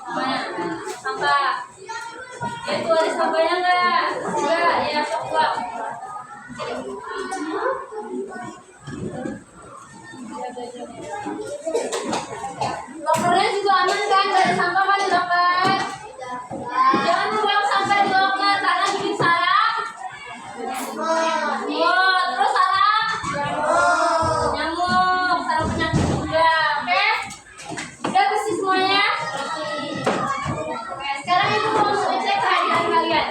Mana? Sampah. Itu ada sampahnya enggak? Enggak, ya sok buang. Lokernya juga aman kan? Gak ada sampah kan di loker? Jangan buang sampah di loker karena bikin sarang. Oh, terus sarang? Nyamuk, sarang penyakit juga. Oke? Udah bersih semuanya? Oke, sekarang ibu mau ngecek kehadiran kalian.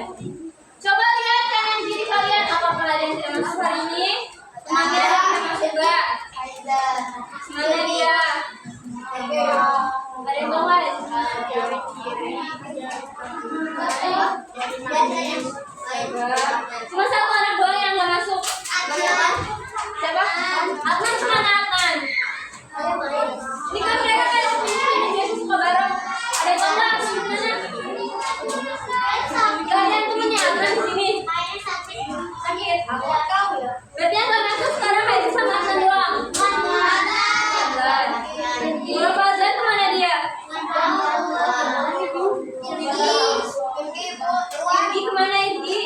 Coba lihat kanan kiri kalian, apakah ada yang tidak masuk hari ini? Semuanya ada yang masuk juga. Mana dia? Ada yang tahu nggak? Cuma satu anak doang yang nggak masuk. Siapa? Adnan, mana Adnan? Ini kan mereka kan ini biasa suka bareng. Ada yang tahu nggak Adnan di mana? Gak ada yang temennya Adnan di sini. Sakit. Berarti yang nggak masuk sekarang Haji sama Adnan doang. Berapa Adnan kemana dia? Irgi kemana Irgi?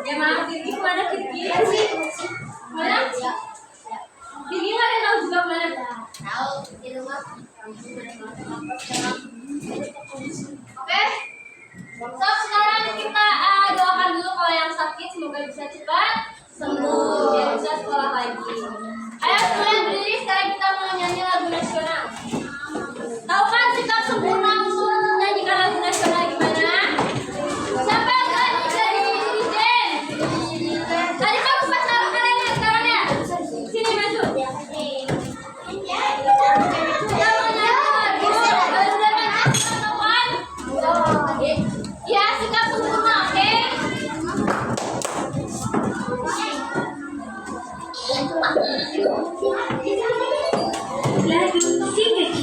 Ya maaf Irgi kemana Irgi? Mana? Irgi nggak ada yang tahu juga kemana? Oke. So sekarang kita doakan dulu kalau yang sakit semoga bisa cepat sembuh biar bisa sekolah lagi. Ayo semuanya berdiri, sekarang kita mau nyanyi lagu nasional. Tahu kan sikap sempurna untuk menyanyikan lagu nasional gimana? Siapa yang tadi dari Dirjen? Tadi kamu pacar kalian sekarang ya? Sini masuk. Kita mau nyanyi lagu. Kalau udah masuk tahu kan? Ya sikap sempurna, oke? Lagu Singing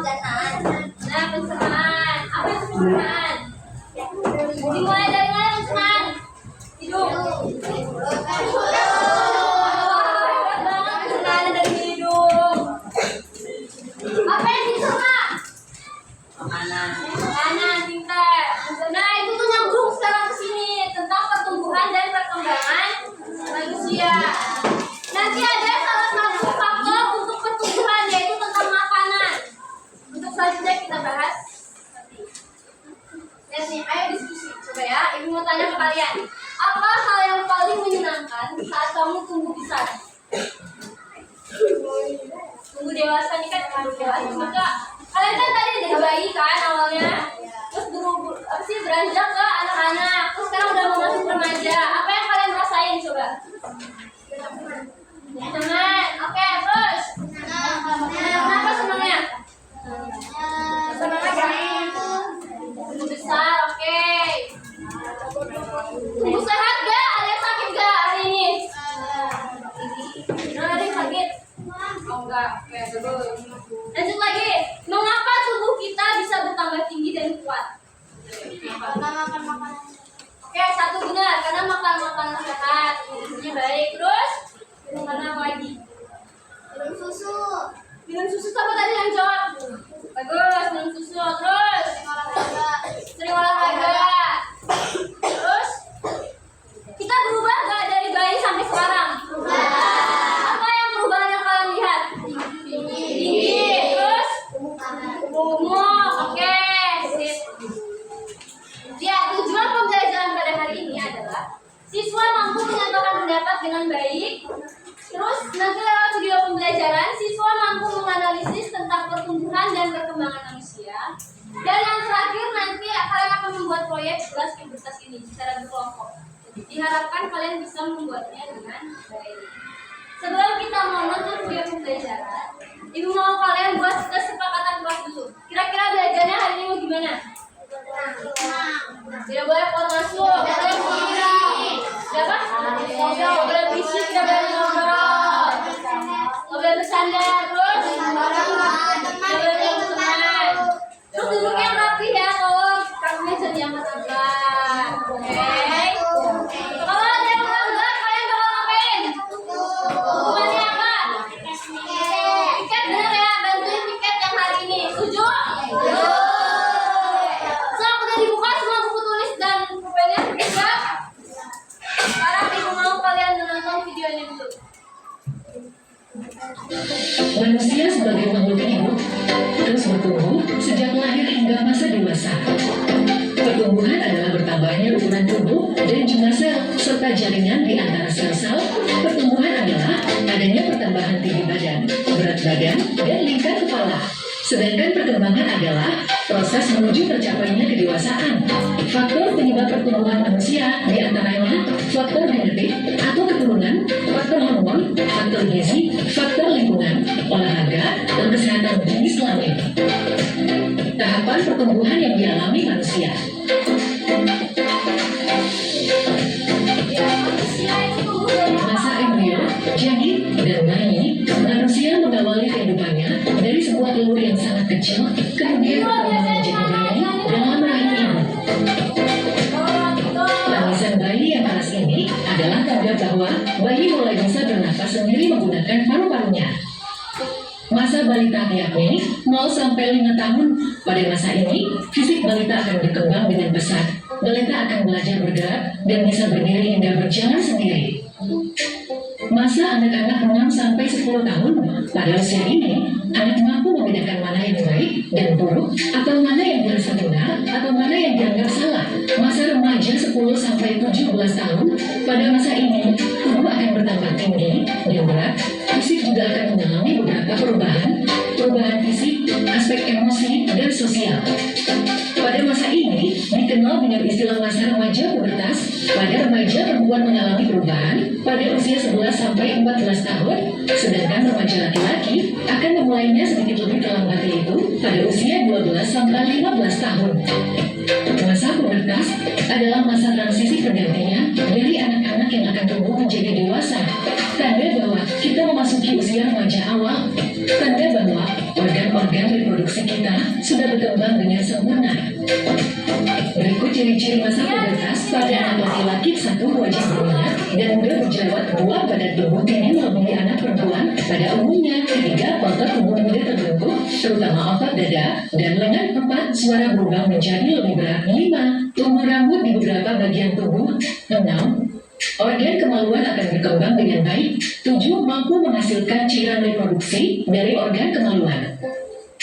Nah, pencernaan. Apa itu pencernaan? Dimulai dari mana pencernaan? Hidung. Pencernaan dari hidung. Apa yang dicerna? Makanan, pintar. Nah, itu tuh nyambung sekarang ke sini tentang pertumbuhan dan perkembangan manusia. Nanti ada salah satu faktor untuk pertumbuhan yaitu tentang makanan. Untuk selanjutnya kita bahas nanti. Lihat nih, ayo diskusi. Coba ya, ibu mau tanya ke kalian. Apa hal yang paling menyenangkan saat kamu tumbuh besar? Tumbuh dewasa nih kan, dewasa juga. Kalian kan tadi dari bayi kan awalnya, terus beranjak ke anak-anak, terus sekarang udah mau masuk remaja. Apa yang kalian rasain coba? Senang. Oke, terus? Kenapa senangnya? Senangnya tumbuh besar, oke. Tumbuh sehat gak? Ada yang sakit gak hari ini? Ada yang sakit? Oh enggak, oke, bagus. Lanjut lagi, mengapa tubuh kita bisa bertambah tinggi dan kuat? Oke, satu benar, karena makan makanan sehat, gizinya baik. Terus, karena apa lagi? Minum susu apa tadi yang jawab? Bagus, minum susu. Terus, sering olahraga. Terus, kita berubah gak dari bayi sampai sekarang? Apa yang perubahan yang kalian lihat? Tinggi. Terus, gemuk. Oke, sip. Ya, tujuan pembelajaran pada hari ini adalah siswa mampu menyatakan pendapat dengan baik. Terus, nanti lewat video pembelajaran, siswa mampu menganalisis tentang pertumbuhan dan perkembangan manusia. Dan yang terakhir, nanti kalian akan membuat proyek kelas pubertas ini secara berkelompok. Diharapkan kalian bisa membuatnya dengan baik. Sebelum kita menonton video pembelajaran, ibu mau kalian buat kesepakatan kelas dulu. Kira-kira belajarnya hari ini mau gimana? Tidak boleh pot masuk, tidak boleh mengira. Siapa? Tidak boleh berisik, tidak boleh ngobrol, tidak boleh bercanda. Terus, tidak boleh berteman. Terus duduknya rapi ya, tolong kakinya jadi yang tegak. Oke. Kalau ada yang melanggar, kalian bakal ngapain? Hukumannya apa? Piket benar ya, bantuin piket yang hari ini. Setuju? Udah dibuka semua buku tulis dan pulpennya? Siap? Sekarang ibu mau kalian menonton videonya dulu. Manusia sebagai makhluk hidup terus bertumbuh sejak lahir hingga masa dewasa. Pertumbuhan adalah bertambahnya ukuran tubuh dan jumlah sel serta jaringan di antara sel-sel. Pertumbuhan adalah adanya pertambahan tinggi badan, berat badan, dan lingkar kepala. Sedangkan perkembangan adalah proses menuju tercapainya kedewasaan. Faktor penyebab pertumbuhan manusia diantaranya faktor genetik atau keturunan, faktor hormon, faktor gizi, faktor lingkungan, olahraga, dan kesehatan jenis kelamin. Tahapan pertumbuhan yang dialami manusia. Masa embrio, janin, dan bayi, manusia mengawali kehidupannya dari sebuah telur yang sangat kecil, kemudian berkembang menjadi bayi dalam rahim ibu. Tangisan bayi yang keras ini adalah tanda bahwa bayi mulai bisa bernafas sendiri menggunakan paru-parunya. Masa balita yakni 0 sampai 5 tahun. Pada masa ini, fisik balita akan berkembang dengan pesat. Balita akan belajar bergerak dan bisa berdiri hingga berjalan sendiri. Masa anak-anak 6 sampai 10 tahun. Pada usia ini, anak mampu membedakan mana yang baik dan buruk, atau mana yang dirasa benar, atau mana yang dianggap salah. Masa remaja 10 sampai 17 tahun. Pada masa ini, tubuh akan bertambah tinggi dan berat. Fisik juga akan mengalami beberapa perubahan fisik, aspek emosi, dan sosial. Pada masa ini dikenal dengan istilah masa remaja pubertas. Pada remaja perempuan mengalami perubahan pada usia 11 sampai 14 tahun, sedangkan remaja laki-laki akan memulainya sedikit lebih terlambat, yaitu pada usia 12 sampai 15 tahun. Masa pubertas adalah masa transisi pergantian dari anak-anak yang akan tumbuh menjadi dewasa. Tanda bahwa kita memasuki usia remaja awal. Tanda bahwa organ-organ reproduksi kita sudah berkembang dengan sempurna. Berikut ciri-ciri masa pubertas pada anak laki-laki. 1. Wajah berminyak dan mudah berjerawat. 2. Badan tubuh tinggi melebihi anak perempuan pada umumnya. 3. Otot tubuh mudah terbentuk, terutama otot dada dan lengan. 4. Suara berubah menjadi lebih berat. 5. Tumbuh rambut di beberapa bagian tubuh. 6. Organ kemaluan akan berkembang dengan baik. 7. Mampu menghasilkan cairan reproduksi dari organ kemaluan.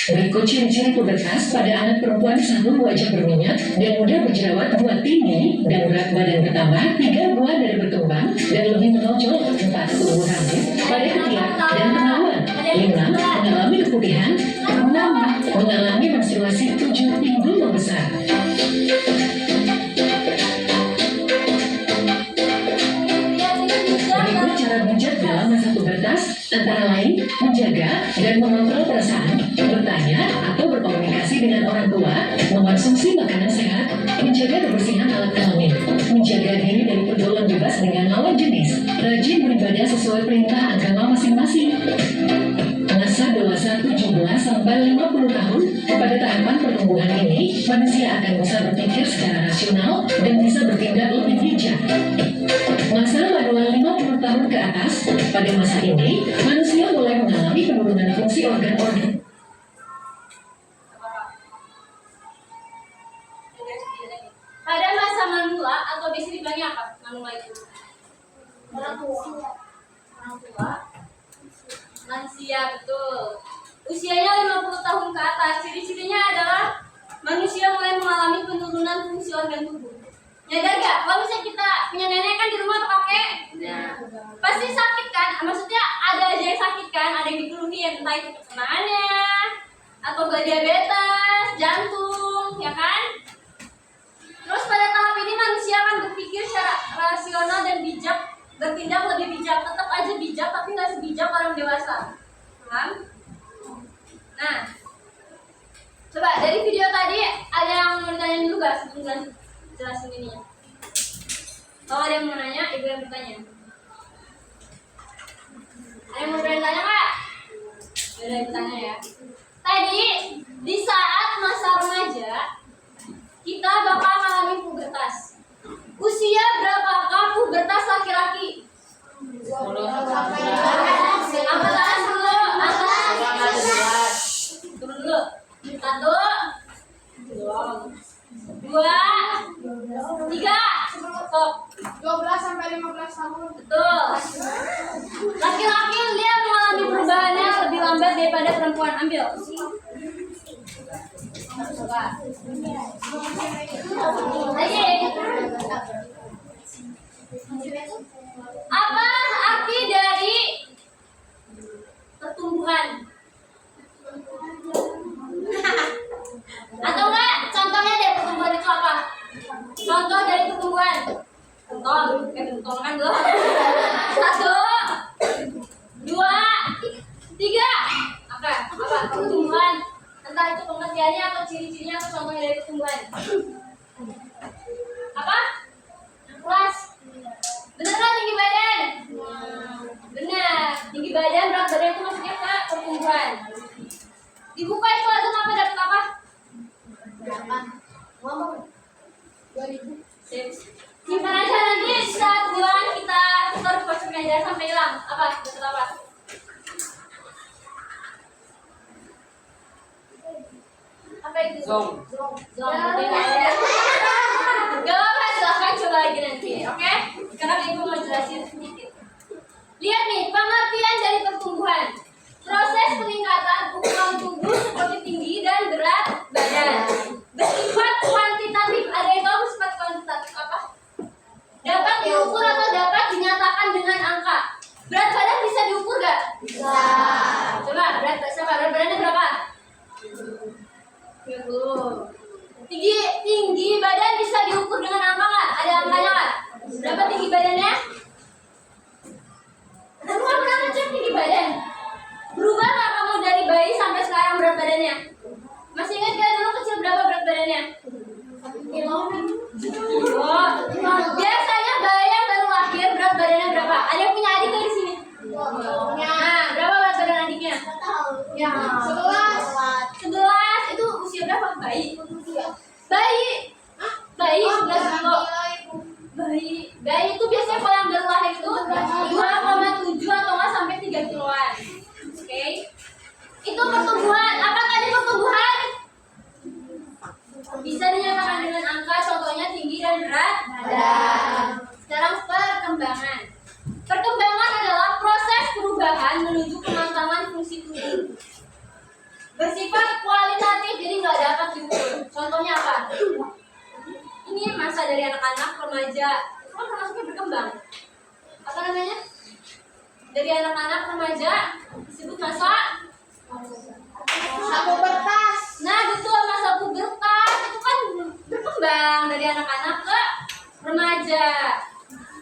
Berikut ciri-ciri pubertas pada anak perempuan. 1. Wajah berminyak dan mudah berjerawat. 2. Tinggi dan berat badan bertambah. 3. Buah dada berkembang dan lebih menonjol. 4. Tumbuh rambut pada ketiak dan kemaluan. 5. Mengalami keputihan. 6. Mengalami menstruasi. 7. Pinggul membesar. Berikut cara bijak dalam masa pubertas, antara lain menjaga dan mengontrol perasaan, bertanya atau berkomunikasi dengan orang tua, mengonsumsi makanan sehat, menjaga kebersihan alat kelamin, menjaga diri dari pergaulan bebas dengan lawan jenis, rajin beribadah sesuai perintah agama masing-masing. Masa dewasa 17 sampai 50 tahun, pada tahapan pertumbuhan ini, manusia akan bisa berpikir secara rasional dan bisa bertindak lebih bijak. Masa pada 50 tahun ke atas, pada masa ini, manusia mulai mengalami penurunan fungsi organ-organ. Pada masa manula atau biasa dibilangnya apa? Manula itu orang tua, lansia, betul. Usianya 50 tahun ke atas. Ciri-cirinya adalah manusia mulai mengalami penurunan fungsi organ tubuh. Nyadar gak? Kalau misalnya kita punya nenek kan di rumah atau kakek, pasti sakit kan? Maksudnya ada aja yang sakit kan? Ada yang dikeluhin, entah itu pencernaan atau diabetes, jantung, ya kan? Terus pada tahap ini manusia akan berpikir secara rasional dan bijak, bertindak lebih bijak. Tetap aja bijak, tapi nggak sebijak orang dewasa. Paham? Nah, coba dari video tadi ada yang mau ditanya dulu gak sebelum jelasin ini ya? Kalau ada yang mau nanya, ibu yang bertanya. Ada yang mau bertanya nggak? Ada yang bertanya ya. Tadi di saat masa remaja kita bakal mengalami pubertas. Usia berapakah pubertas laki-laki? 10 Angkat tangan dulu, atas. Turun dulu. 1, 2, 3. Stop. 12 sampai 15 tahun. Betul. Laki-laki dia mengalami perubahannya lebih lambat daripada perempuan. Ambil. Coba. Lagi. Apa arti dari pertumbuhan? Atau enggak? Contohnya dari pertumbuhan itu apa? Contoh dari pertumbuhan. Benton kan dulu. 1, 2, 3. Apa pertumbuhan? Entah itu pengertiannya atau ciri-cirinya atau contohnya dari pertumbuhan. Apa? Kelas. Bener kan tinggi badan? Benar. Tinggi badan, berat badan itu maksudnya apa? Pertumbuhan. Dibuka itu azan apa dapat apa? Ngomong. 2000. Simpan aja nanti saat bulan kita tutor kosong aja sampai hilang. Apa? Dapat apa? Apa itu? Zong. Gak apa, silahkan coba lagi nanti, oke? Sekarang ibu mau jelasin sedikit. Lihat nih, pengertian dari pertumbuhan. Proses peningkatan ukuran tubuh seperti tinggi dan berat badan. Bersifat kuantitatif. Ada yang tahu bersifat kuantitatif apa? Dapat diukur atau dapat dinyatakan dengan angka. Berat badan bisa diukur gak? Bisa. Coba, berat badannya berapa? 30. Tinggi badan bisa diukur dengan angka nggak? Ada angkanya nggak? Berapa tinggi badannya? Kamu nggak pernah ngecek tinggi badan? Berubah nggak kamu dari bayi sampai sekarang berat badannya? Masih ingat gak dulu kecil berapa berat badannya? Oh, biasanya bayi yang baru lahir berat badannya berapa? Ada yang punya adik nggak di sini? Nah, berapa berat badan adiknya? Ya, 11. bayi. Bayi 11 kilo. Bayi itu biasanya kalau yang baru lahir itu 2,7 atau nggak sampai 3 kiloan. Oke. Itu pertumbuhan. Apa tadi pertumbuhan? Bisa dinyatakan dengan angka, contohnya tinggi dan berat badan. Sekarang perkembangan. Perkembangan adalah proses perubahan menuju kematangan fungsi tubuh. Bersifat kualitatif, jadi nggak dapat diukur. Contohnya apa? Ini masa dari anak-anak, remaja, itu kan termasuknya berkembang. Apa namanya? Dari anak-anak, remaja, disebut masa pubertas. Nah, betul, masa pubertas itu kan berkembang dari anak-anak ke remaja.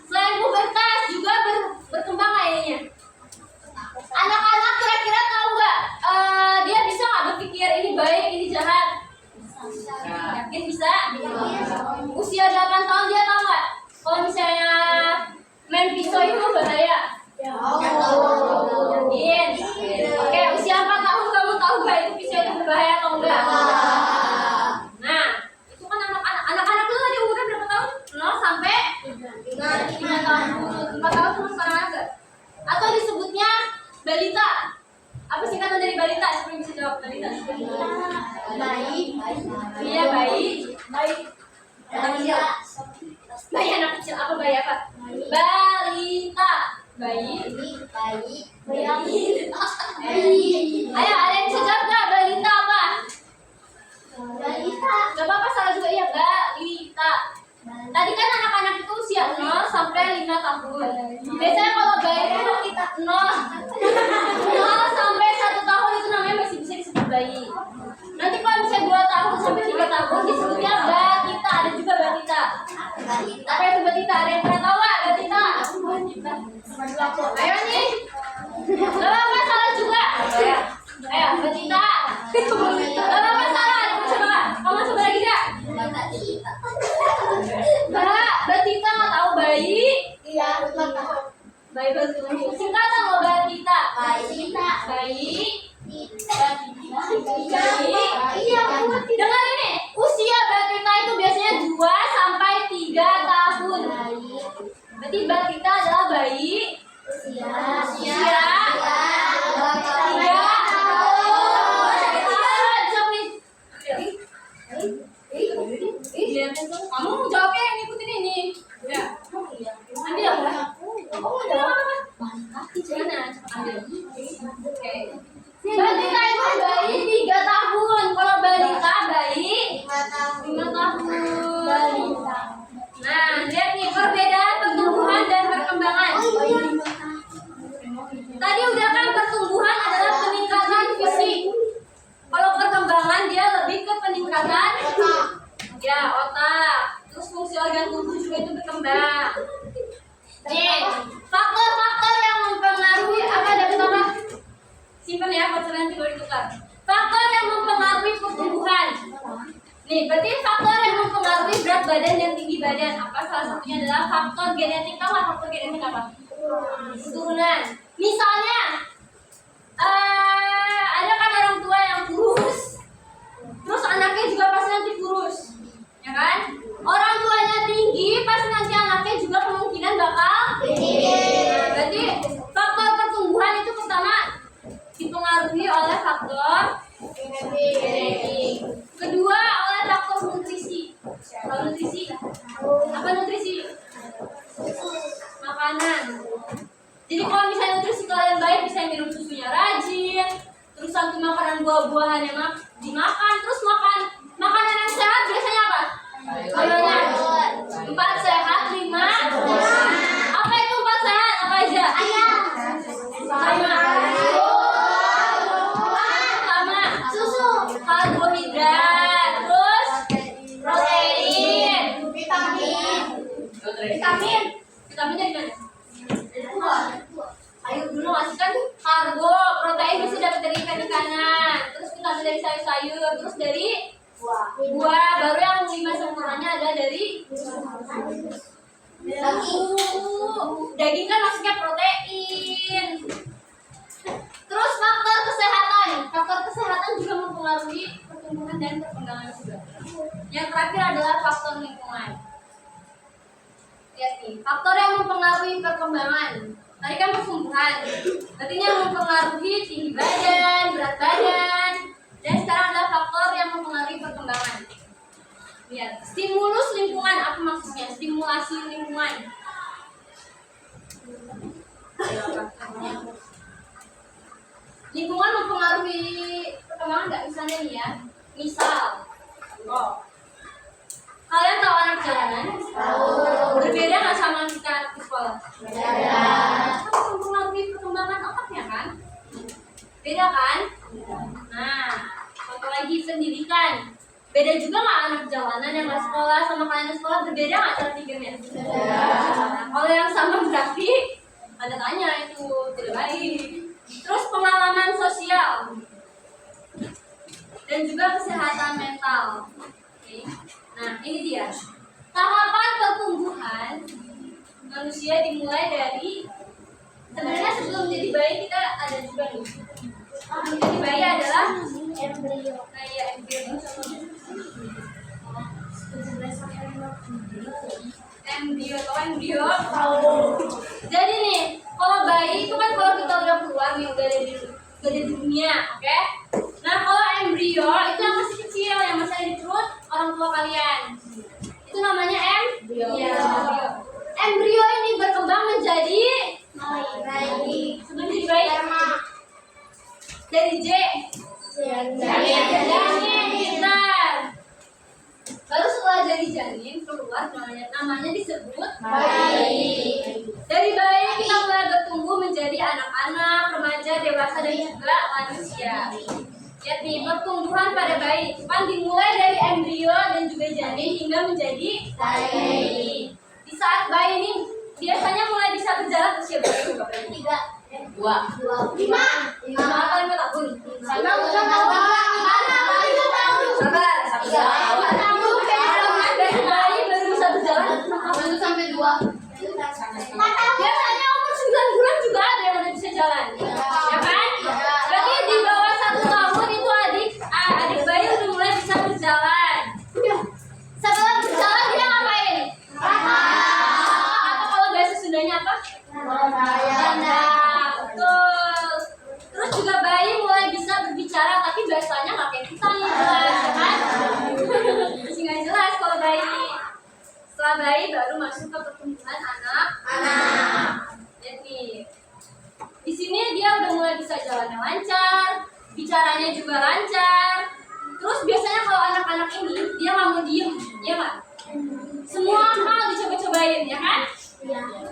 Selain pubertas juga berkembang kayaknya. Anak-anak kira-kira tahu nggak? Dia bisa nggak berpikir ini baik, ini jahat? Yakin bisa? Usia 8 tahun dia tahu nggak? Kalau misalnya main pisau itu bahaya. Yakin? Oke, usia 4 tahun kamu tahu nggak itu pisau itu berbahaya atau enggak? Nah, itu kan anak-anak itu tadi umurnya berapa tahun? 0 sampai 5 tahun. 4 tahun terus anak-anak. Atau disebutnya balita. Apa singkatan dari balita? Siapa yang bisa jawab balita? Iya, bayi. Bayi anak kecil. Apa bayi apa? Balita. Bayi. Ayo, ada yang bisa jawab nggak? Balita apa? Gak apa-apa, salah juga ya. Balita. Tadi kan anak-anak itu usia 0 sampai 5 tahun. Biasanya kalau bayi itu kita 0 sampai 1 tahun itu namanya masih bisa disebut bayi. Nanti kalau misalnya 2 tahun sampai 3 tahun disebutnya batita. Ada juga batita. Apa itu batita? Ada yang pernah tahu nggak batita? Ayo nih. Gak apa-apa, salah juga. Ayo, batita. Gak apa-apa, salah. Ada yang coba. Kamu coba lagi gak? Batita nggak tahu bayi? Iya, Bayi betul. Singkatan lo batita. Bayi. Iya, dengar ini. Usia batita itu biasanya 2 sampai 3 tahun. Berarti batita adalah bayi usia 3 kamu mau jawabnya yang ikutin ini. Ya. Ambil apa? Gimana? Ambil. Oke. Balita itu bayi 3 tahun. Kalau balita bayi 5 tahun. Nah, lihat nih perbedaan pertumbuhan dan perkembangan. Tadi udah kan pertumbuhan adalah peningkatan fisik. Kalau perkembangan dia lebih ke peningkatan ya otak. Terus fungsi organ tubuh juga itu berkembang. Nih, faktor-faktor yang mempengaruhi apa dapat apa? Simpan ya, faktor nanti baru ditukar. Faktor yang mempengaruhi pertumbuhan. Nih, berarti faktor yang mempengaruhi berat badan dan tinggi badan. Apa salah satunya adalah faktor genetik. Tahu nggak faktor genetik apa? Keturunan. Misalnya, ada kan orang tua yang kurus, terus anaknya juga pasti nanti kurus, ya kan? Orang tuanya tinggi, pasti nanti anaknya juga kemungkinan bakal tinggi. Nah, berarti faktor pertumbuhan itu pertama dipengaruhi oleh faktor genetik. Kedua oleh faktor nutrisi. Kalau nutrisi, apa nutrisi? Makanan. Jadi kalau misalnya nutrisi kalian baik, bisa minum susunya rajin, terus satu makanan buah-buahan yang dimakan, terus makan makanan yang sehat biasanya apa? Makanan 4 sehat 5. Apa itu 4 sehat? Apa aja? Sama susu, karbohidrat, terus protein, vitamin dari mana? Ayo dulu masukkan karbo, protein bisa dapat dari ikan-ikanan, terus vitamin dari sayur-sayur, terus dari buah, baru yang 5 sempurnanya ada dari daging kan masuknya protein. Terus faktor kesehatan juga mempengaruhi pertumbuhan dan perkembangan juga. Yang terakhir adalah faktor lingkungan. Lihat nih, faktor yang mempengaruhi perkembangan. Tadi kan pertumbuhan, berarti yang mempengaruhi tinggi badan, berat badan, dan sekarang ada faktor yang mempengaruhi perkembangan. Lihat, stimulus lingkungan, apa maksudnya? Stimulasi lingkungan. Lingkungan mempengaruhi perkembangan nggak? Misalnya nih ya, misal, kalian tahu anak jalanan? Berbeda nggak sama kita di sekolah? Berbeda. Tapi mempengaruhi perkembangan otaknya kan? Beda kan? Nah, contoh lagi pendidikan. Beda juga nggak anak jalanan yang nggak sekolah sama kalian yang sekolah? Berbeda nggak cara pikirnya? Nah, kalau yang sama berarti ada tanya itu tidak baik. Terus pengalaman sosial dan juga kesehatan mental. Oke. Nah, ini dia. Tahapan pertumbuhan manusia dimulai dari, sebenarnya sebelum menjadi bayi kita ada juga nih. Menjadi bayi adalah embrio. Nah, ya embrio. Embrio. Jadi nih, kalau bayi itu kan kalau kita udah keluar nih udah ada di dunia, oke? Nah, kalau embrio itu yang masih kecil, yang masih ada di perut orang tua kalian. Itu namanya embrio. Embrio ini berkembang menjadi bayi. Sebelum jadi bayi dari janin, pintar. Baru setelah jadi janin keluar namanya disebut bayi. Dari bayi kita mulai bertumbuh menjadi anak-anak, remaja, dewasa dan juga manusia. Lihat nih, pertumbuhan pada bayi kan dimulai dari embrio dan juga janin hingga menjadi bayi. Di saat bayi ini biasanya mulai bisa berjalan usia berapa? 3, 2, 5 atau 5 tahun. Bayi baru bisa berjalan 1 sampai 2. Biasanya umur 9 bulan juga ada yang udah bisa jalan, ya kan? Berarti di bawah 1 tahun itu adik bayi udah mulai bisa berjalan. Setelah berjalan dia ngapain? Atau kalau bahasa Sundanya apa? Betul. Terus juga bayi mulai bisa berbicara, tapi bahasanya nggak kayak kita nih, ya kan? Masih nggak jelas kalau bayi. Setelah bayi baru masuk ke pertumbuhan anak. Jadi di sini dia udah mulai bisa jalannya lancar, bicaranya juga lancar. Terus biasanya kalau anak-anak ini dia nggak mau diem, ya nggak? Semua hal dicoba-cobain, ya kan?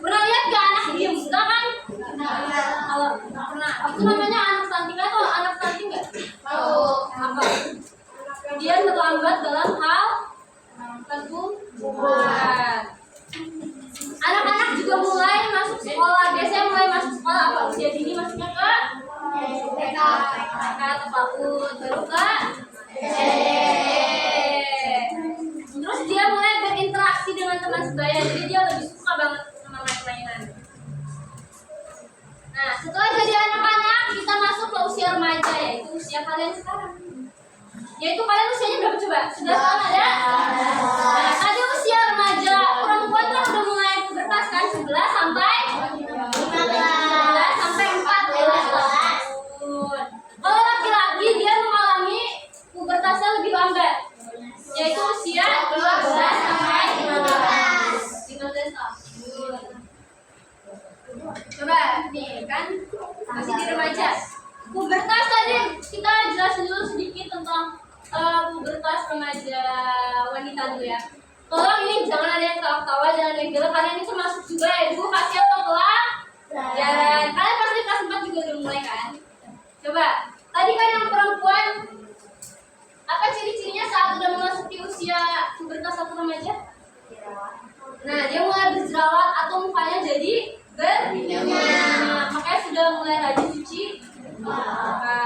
Pernah lihat gak anak diem? Enggak kan? Kalau pernah, itu namanya anak stunting. Atau anak stunting nggak? Apa? Dia terlambat dalam hal pertumbuhan. Anak-anak juga mulai masuk sekolah. Biasanya mulai masuk sekolah apa? Usia dini masuknya ke TK atau PAUD, baru ke SD. Terus dia mulai berinteraksi dengan teman sebaya. Jadi dia lebih suka banget sama main-mainan. Nah, setelah jadi anak-anak kita masuk ke usia remaja, yaitu usia kalian sekarang. Yaitu kalian usianya berapa coba? Sudah tahu ada? Nah, tadi usia remaja, perempuan kan udah mulai pubertas kan 11 sampai 14 tahun. Kalau laki-laki dia mengalami pubertasnya lebih lambat, yaitu usia 12 sampai 15 tahun. Coba nih kan masih di remaja. Pubertas tadi kita jelasin dulu sedikit tentang pubertas remaja wanita dulu ya. Tolong ini jangan ada yang ketawa-tawa, jangan ada yang gelap. Kalian itu masuk juga ya, ibu kasih atau pelajaran. Kalian pasti kelas 4 juga udah mulai kan? Coba, tadi kan yang perempuan apa ciri-cirinya saat udah memasuki usia pubertas atau remaja? Nah, dia mulai berjerawat atau mukanya jadi berminyak. Makanya sudah mulai rajin cuci muka.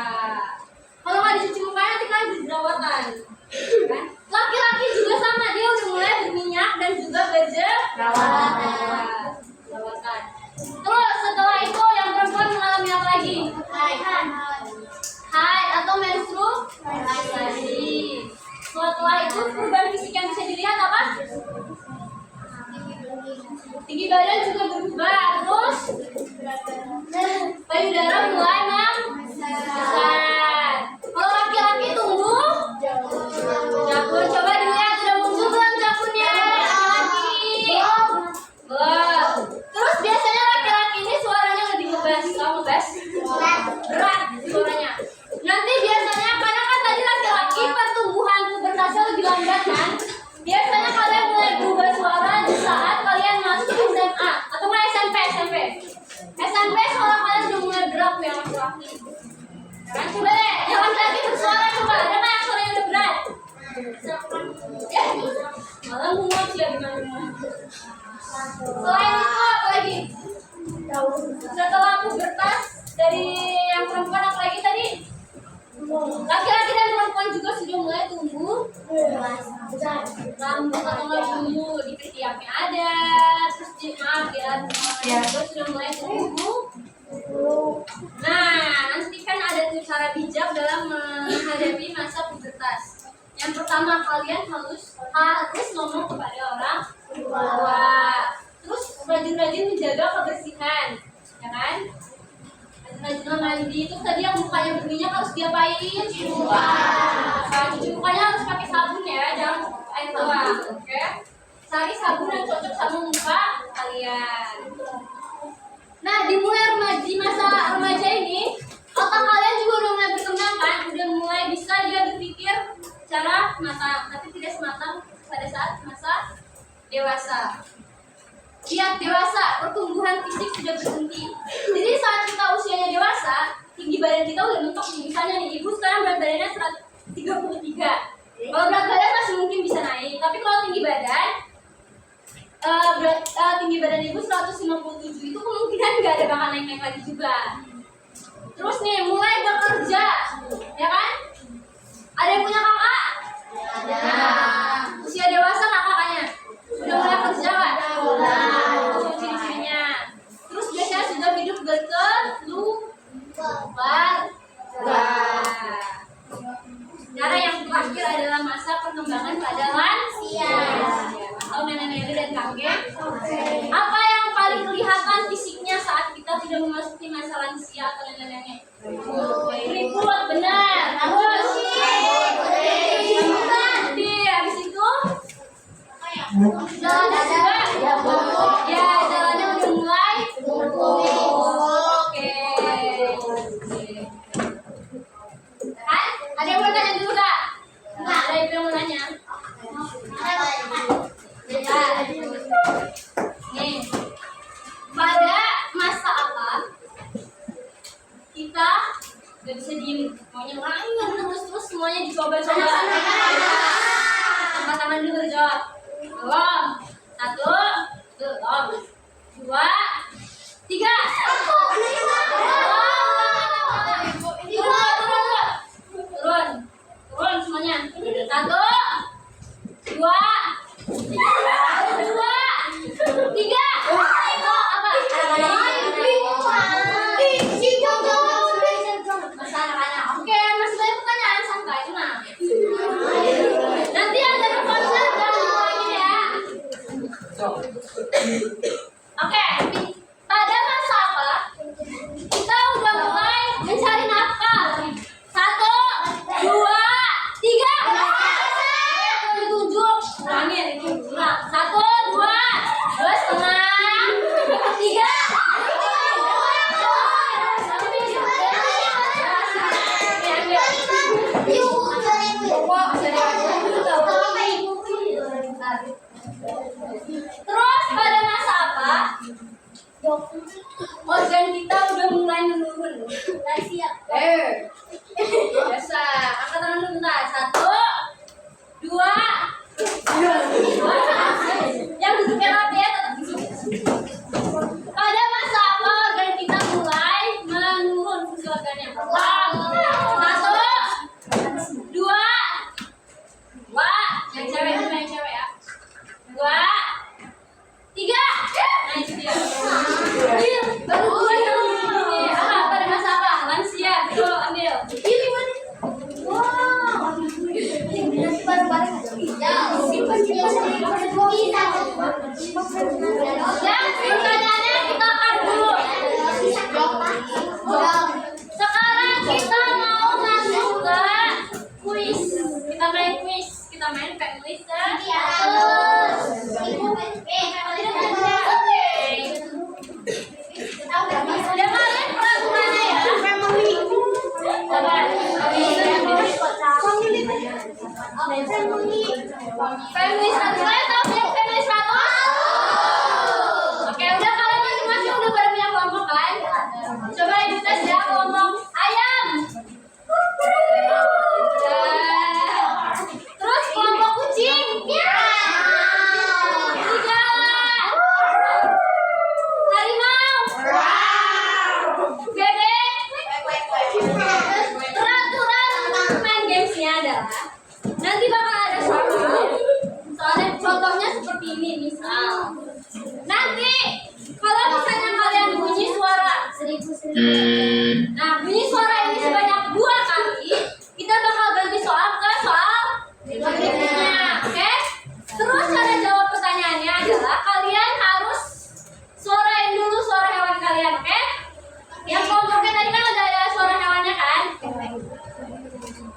Kalau nggak dicuci mukanya nanti kalian berjerawatan. Kan? Laki-laki juga sama, dia udah mulai berminyak dan juga berjerawatan. Terus setelah itu yang perempuan mengalami apa lagi? Setelah itu perubahan fisik yang bisa dilihat apa? Tinggi badan juga berubah. Terus payudara mulai membesar. Kalau laki-laki tumbuh jakun. Coba dilihat sudah muncul belum jakunnya laki-laki? Belum. Terus biasanya laki-laki ini suaranya lebih ngebas. Kamu ngebas? Berat suaranya. Nanti biasanya karena kan tadi laki-laki pertumbuhan pubertasnya lebih lambat kan? Biasanya kalian mulai berubah suara di saat kalian masuk SMA atau mulai SMP. SMP suara kalian udah mulai berat yang laki-laki. Kan coba deh, yang laki-laki bersuara coba. Ada nggak yang suaranya udah berat? Ya, malah muat ya gimana? Selain itu apa lagi? Setelah pubertas dari yang perempuan apa lagi tadi? Laki-laki dan perempuan juga sudah mulai tumbuh rambut atau nggak tumbuh di ketiaknya ada, terus maaf ya juga sudah mulai tumbuh. Nah, nanti kan ada tuh cara bijak dalam menghadapi masa pubertas. Yang pertama kalian harus ngomong kepada orang tua. Terus rajin-rajin menjaga kebersihan, ya kan? Rajin mandi. Terus tadi yang mukanya berminyak harus diapain? Cuci muka. Cuci mukanya harus pakai sabun ya, jangan air doang. Oke? Cari sabun yang cocok sama muka kalian. Nah, dimulai di masa remaja ini, otak kalian juga udah mulai berkembang kan? Udah mulai bisa dia berpikir secara matang, tapi tidak sematang pada saat masa dewasa. Lihat dewasa, pertumbuhan fisik sudah berhenti. Jadi saat kita usianya dewasa, tinggi badan kita udah mentok nih. Misalnya nih, ibu sekarang berat badannya 133. Kalau berat badan masih mungkin bisa naik, tapi kalau tinggi badan tinggi badan ibu 157 itu kemungkinan nggak ada bakal naik lagi juga. Terus nih mulai bekerja, ya kan? Ada yang punya kakak? Ada. Usia dewasa nggak kakaknya? Udah mulai kerja nggak? Udah. Ciri-cirinya. Terus biasanya sudah hidup berkeluarga. Cara yang terakhir adalah masa perkembangan pada lansia atau nenek-nenek dan kakek. Apa yang paling kelihatan fisiknya saat kita sudah memasuki masa lansia atau nenek-nenek? Keriput, benar. Terus habis itu jalannya juga ya, jalannya udah mulai oke. Kan? Ada yang mau tanya dulu kak? Enggak, ada yang mau tanya? Nih, pada masa apa kita gak bisa diem, maunya nganggur terus semuanya dicoba-coba. Angkat tangan dulu berjawab. Belum. 1, belum. 2, 3. Turun semuanya. 1, 2, 3. Apa? Oke, masih banyak pertanyaan, santai tenang. Nanti ada konser dan lagi ya. Oke, pada masa apa kita udah mulai mencari nafkah? 1, 2, 3. Ditunjuk. Ulangi ya, ditunjuk. 1, 2, 2,5, 3. Terus pada masa apa organ kita udah mulai menurun? Siap. Biasa. Angkat tangan dulu bentar. 1, 2. Yang duduknya rapi ya, tetap duduk. Pada masa apa organ kita mulai menurun fungsi organnya? 1, 2. Yang cewek dulu, yang cewek ya. 2, 3. Nah itu dia. Baru 2 yang pada masa apa? Lansia. Coba ambil. Ini mana? Wow. Kita main quiz. Kita main family status. Udah kalian peraturannya ya? Family status. Kalian tahu yang family status? Oke, udah kalian masing-masing udah pada punya kelompok kan? Coba ibu tes ya kelompok ayam. Terus kelompok kucing. Serigala. Harimau. Bebek. Peraturan untuk main gamesnya adalah nanti bakal ada soalnya. Soalnya contohnya seperti ini misal. Nanti kalau misalnya kalian bunyi suara, nah bunyi suara ini sebanyak 2 kali, kita bakal ganti soal ke soal berikutnya, oke? Terus cara jawab pertanyaannya adalah kalian harus suarain dulu suara hewan kalian, oke? Yang kelompoknya tadi kan udah ada suara hewannya kan?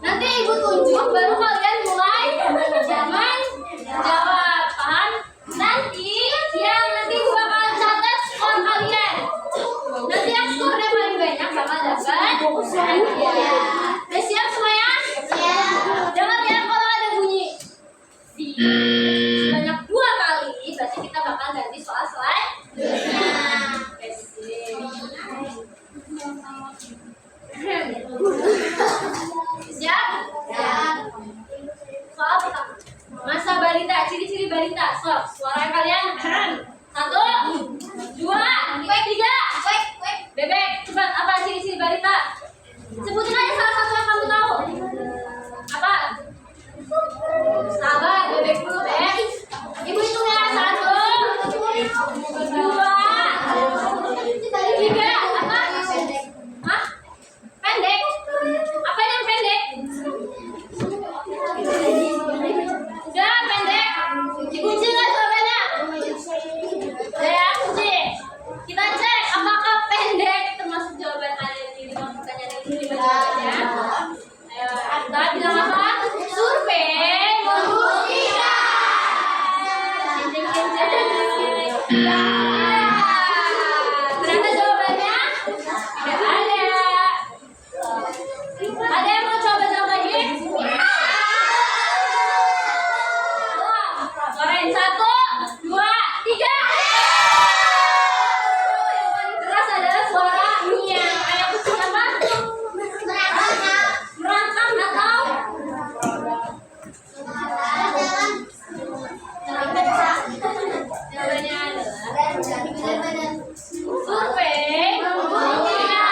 Nanti ibu tunjuk baru kalian mulai jangan jawab, paham? Nanti ibu bakal catat skor kalian. Nanti yang skornya paling banyak bakal dapat hadiah. Udah siap semuanya? Dengar ya kalau ada bunyi sebanyak 2 kali, berarti kita bakal ganti soal selanjutnya. Siap? Soal pertama. Masa balita, ciri-ciri balita. Suara kalian. 1, 2, 3. Bebek, cepat. Apa ciri-ciri balita? Sebutin aja salah satu yang kamu tahu. Apa? Sabar, bebek dulu, Beb. Ibu hitung ya. 1, 2, 3. Apa? Hah? Pendek? Apa yang pendek? Udah pendek. Dikunci nggak jawabannya? Udah ya, kunci. Kita cek apakah pendek termasuk jawaban kalian di 5 pertanyaan ini. Jawabannya. Ayo, kita bilang apa? Survei membuktikan. Ternyata jawabannya tidak ada. Ada yang mau coba jawab lagi? Suarain 1, 2, 3. Yang paling keras adalah suara miang. Kayak kucing apa? Merangkak atau? Jawabannya adalah survei membuktikan.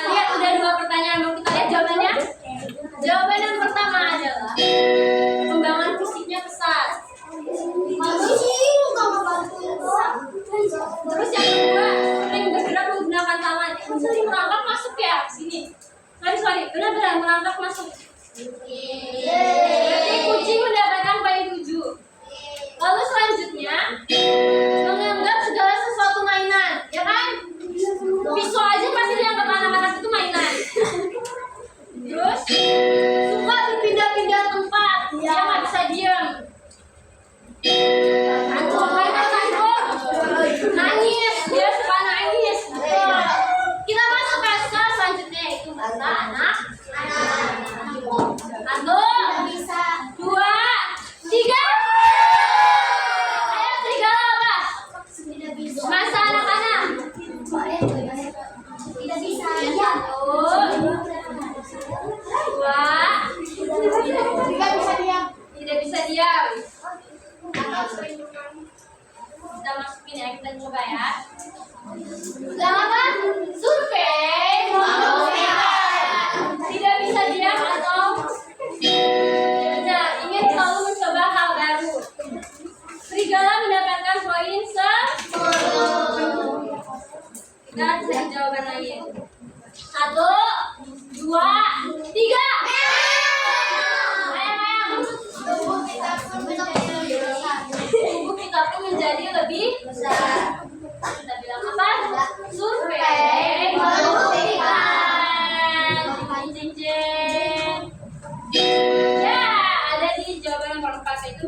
Lihat udah 2 pertanyaan, mau kita lihat jawabannya. Jawaban yang pertama adalah perkembangan fisiknya pesat. Terus yang kedua, sering bergerak menggunakan tangan. Sering merangkak masuk ya sini. Sorry, benar-benar merangkak masuk. Berarti kucing mendapatkan poin 7. Lalu selanjutnya menganggap segala sesuatu mainan, ya kan? Pisau aja pasti dianggap anak-anak itu mainan. Terus suka berpindah-pindah tempat, dia nggak bisa diam. Nangis, dia suka nangis. Kita masuk ke selanjutnya itu bahasa anak. Atau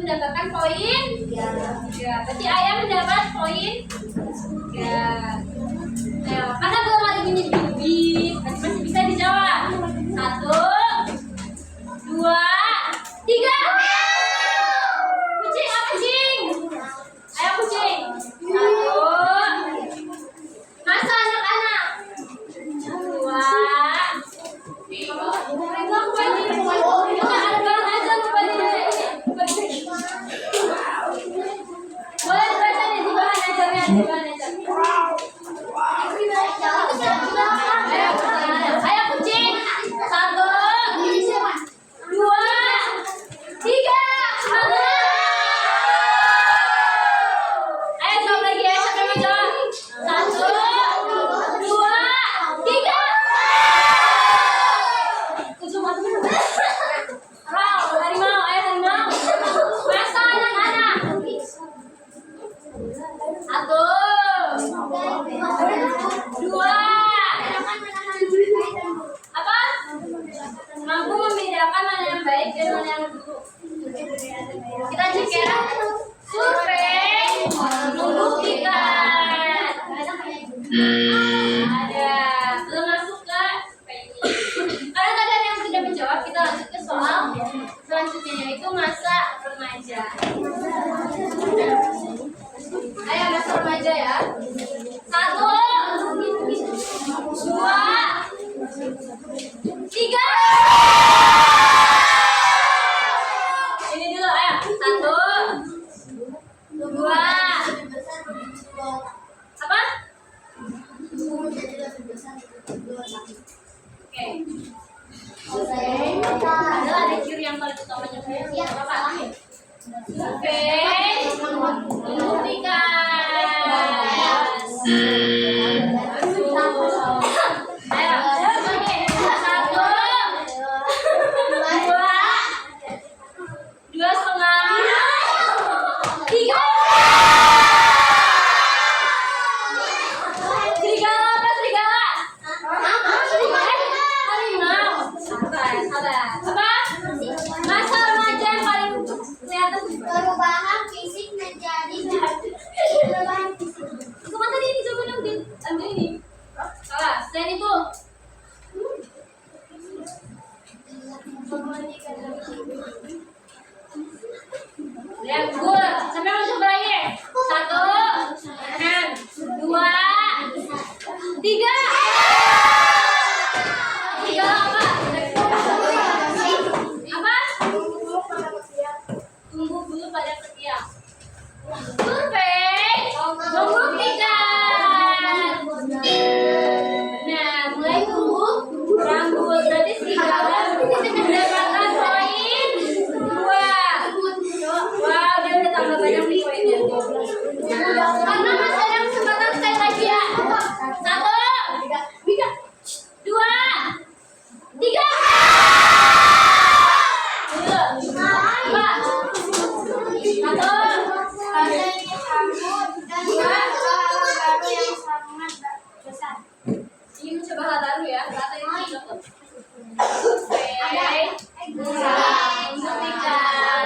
mendapatkan poin 3. Berarti ayah mendapat poin 3. Ayo, karena belum ada bunyi bibit, masih bisa dijawab. 1, 2, 3. Kucing apa kucing? Ayo kucing. 1. Masa anak-anak. 2. Boleh dibaca nih di bahan ajarnya, di bahan ajar. Ayo kucing. 1, 2, 3. Ayo jawab lagi ya, siapa yang mau jawab? 1, 2, 3. Harimau, ayo harimau. Masa anak-anak. 1, 2. Apa? Mampu membedakan mana yang baik dan mana yang buruk. Kita cek ya. Survei membuktikan. Ada. Belum masuk ke karena tadi ada yang sudah menjawab, kita lanjut ke soal selanjutnya, yaitu masa remaja. Ayo masa remaja ya. 1, 2, 3. Ini dulu, ayo. 1, 2. Apa? Oke. Adalah ada ciri yang paling utamanya. Apa? Oke. Membuktikan. Ayo, lagi. 1, 2, 2,5, 3. Serigala apa serigala? Harimau. Sabar. Apa? Masa remaja yang paling kelihatan Perubahan fisik menjadi perubahan fisik. itu kan tadi ini coba dong ambil ini. Salah. Selain itu. Ya, good. Sampai mau coba lagi. 1, 2, 3. Serigala apa? Apa? Tumbuh bulu pada ketiak. Survei membuktikan. Nah, mulai tumbuh rambut. Berarti serigala mendapatkan poin 2. Wow, dia udah tambah banyak nih poinnya. Karena masih ada kesempatan sekali lagi ya. 1, 2, 3. Ini mencoba hal baru ya, kata ini cocok. Survei membuktikan.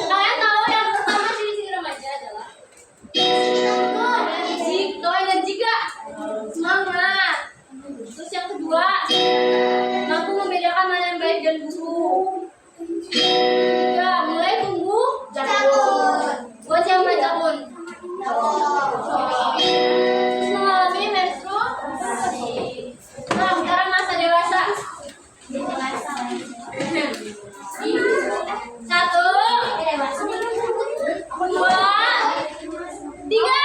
Kalian tahu yang pertama ciri-ciri remaja adalah energi gak? Semangat. Terus yang kedua, mampu membedakan mana yang baik dan buruk. 3, mulai tumbuh janggut. Buat siapa janggut? Terus mengalami menstruasi. Nah, sekarang masa dewasa. 1, 2, 3. 1, 2, 3.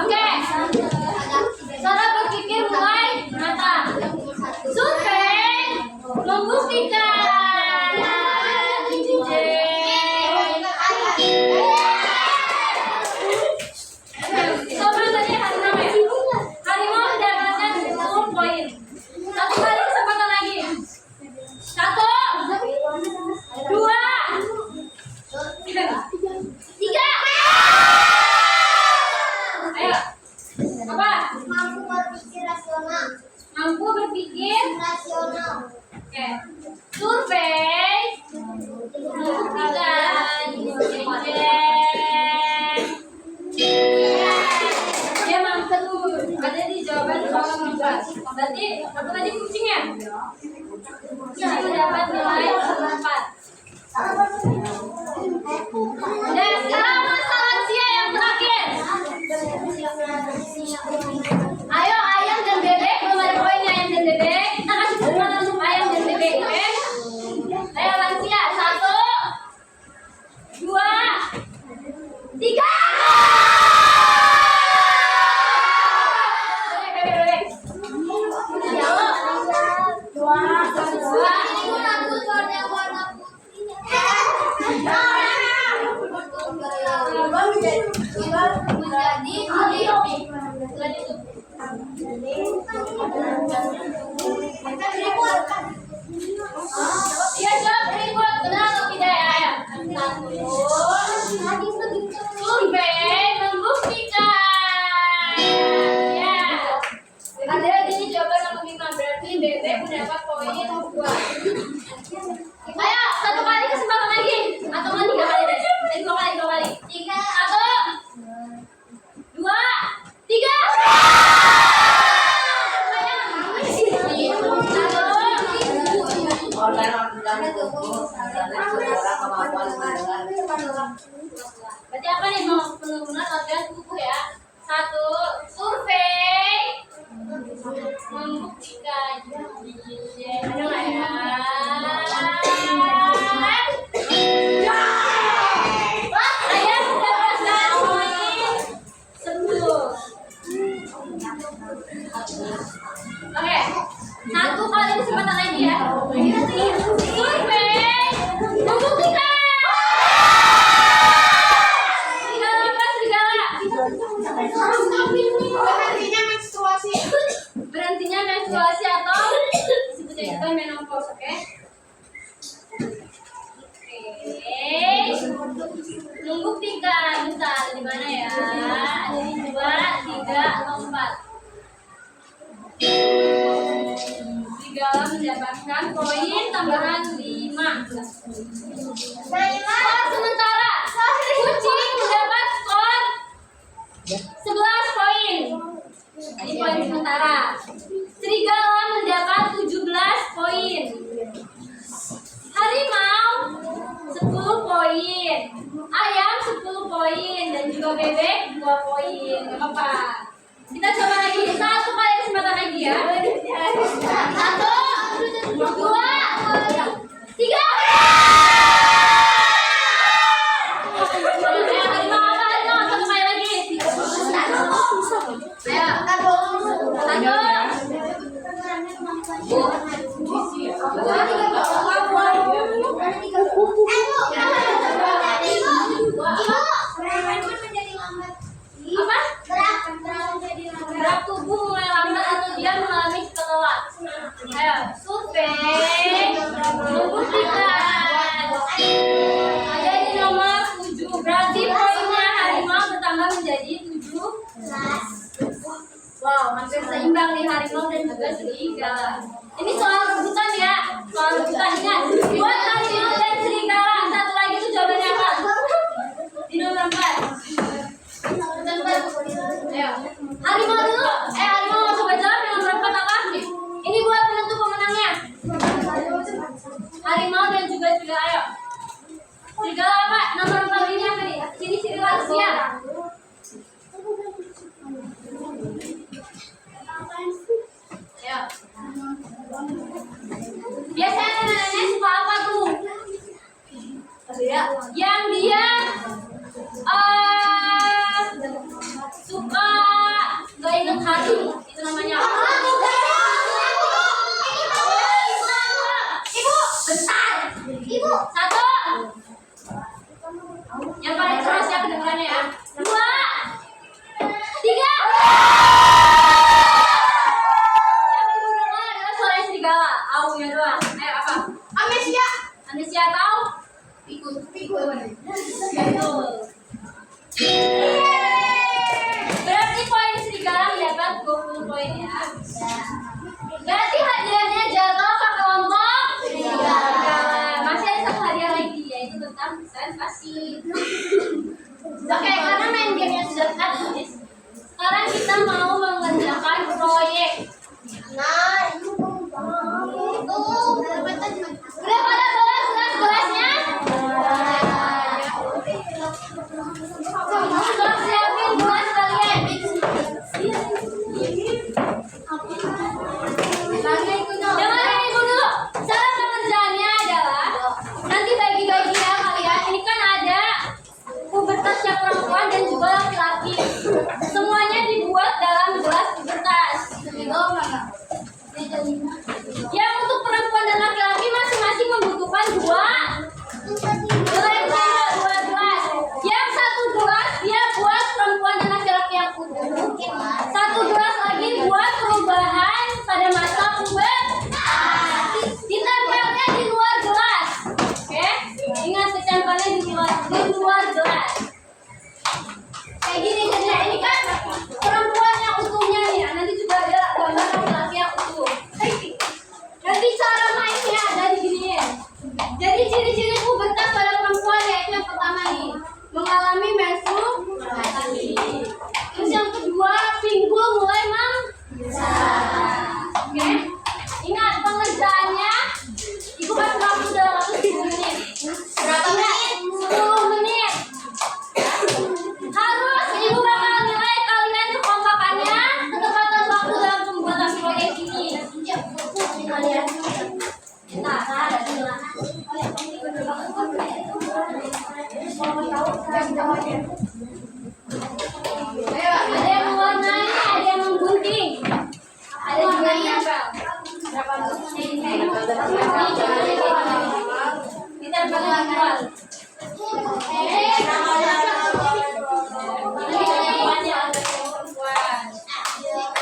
Oke. Tiga. Ayo. Apa? Mampu berpikir rasional. Mampu berpikir. Rasional. Oke. Survei. Membuktikan. Dia mampu. Ada di jawaban soal 14. Berarti apa tadi kucingnya? Kucing mendapat nilai 4. Dan sekarang masalah lansia yang terakhir. Ayo ayam dan bebek, belum ada poinnya ayam dan bebek. Kita kasih kesempatan untuk ayam dan bebek, oke? Ayo lansia, 1, 2, 3. Bebek. Dua. Ini rambut warna putih. Iya, jawab ribut. Benar atau tidak ya? Ayo. 1. Survei membuktikan. Ya. Ada ini jawaban nomor 5. Berarti bebek mendapat poin 2. Ayo, satu kali kesempatan lagi. Atau nggak 3 kali deh. 2 kali. 1, 2, 3. Berarti apa nih mau benar latihan buku ya? 1. Survei membuktikan. Ada nggak ya? Wah, ayam mendapatkan poin 10. Oke, 1 kali kesempatan lagi ya. Survei membuktikan. Berhentinya menstruasi atau disebutnya juga menopause, oke? Membuktikan, bentar, di mana ya? Ada di 2, 3, atau 4. Serigala mendapatkan poin tambahan 5. Sementara kucing mendapat skor 11 poin. Ini poin sementara. Serigala mendapat 17 poin. Harimau 10 poin. Ayam 10 poin dan juga bebek 2 poin. Gak apa-apa. Kita coba lagi. 1 kali kesempatan lagi ya. 1, 2, 3. Gerak tubuh mulai lambat atau dia mengalami kelelahan. Ayo, survei membuktikan. Ada di nomor 7. Berarti poinnya harimau bertambah menjadi 17. Wow, hampir seimbang nih harimau dan juga serigala. Ini soal rebutan ya. Soal rebutan ingat. Buat harimau dan serigala. Satu lagi itu jawabannya apa? Di nomor 4. Ayo. Harimau dulu. Harimau mau coba jawab yang nomor 4 apa? Ini buat penentu pemenangnya. Harimau dan juga serigala. Ayo. Serigala apa? Nomor 4 ini apa nih? Sini ciri rahasia. Ayo. Biasanya nenek suka apa tuh? Yang dia suka gak inget hari, itu namanya apa? Ibu, bentar. Ibu, 1. Yang paling keras ya kedengarannya ya. 2, 3. Yang ibu dengar adalah suara serigala. Aunya doang. Ayo apa? Amnesia. Amnesia tahu? Pikun. Betul. kita mau mengerjakan proyek. Nah, itu Udah pada bawa gelas-gelasnya? Sudah siapin gelas kalian? Dengar ini dulu. Cara pengerjaannya adalah nanti bagi-bagi ya kalian. Ini kan ada pubertas yang perempuan dan juga laki-laki. Semuanya dibuat dalam gelas pubertas. Yang untuk perempuan dan laki-laki masing-masing membutuhkan dua gelas. Yang satu gelas dia buat perempuan dan laki-laki yang utuh. Satu gelas lagi buat perubahan pada masa pubertas. Ditempelnya di luar gelas. Oke? Ingat ditempelnya di luar gelas. Kayak gini jadinya ini kan perempuan yang utuhnya nih. Nanti juga ada gambar laki-laki yang utuh. Nanti cara mainnya ada di sini. Jadi ciri-ciri pubertas pada perempuan yaitu yang pertama nih mengalami menstruasi. Terus yang kedua pinggul mulai membesar. Oke? Ingat pengerjaannya ibu kan waktu dalam waktu 10 menit. Berapa menit? 10 menit. Harus ibu bakal nilai kalian kekompakannya ketepatan waktu dalam pembuatan proyek ini. Nah, ada yang mewarnai, ada yang menggunting, ada juga yang ditempel dengan kuat.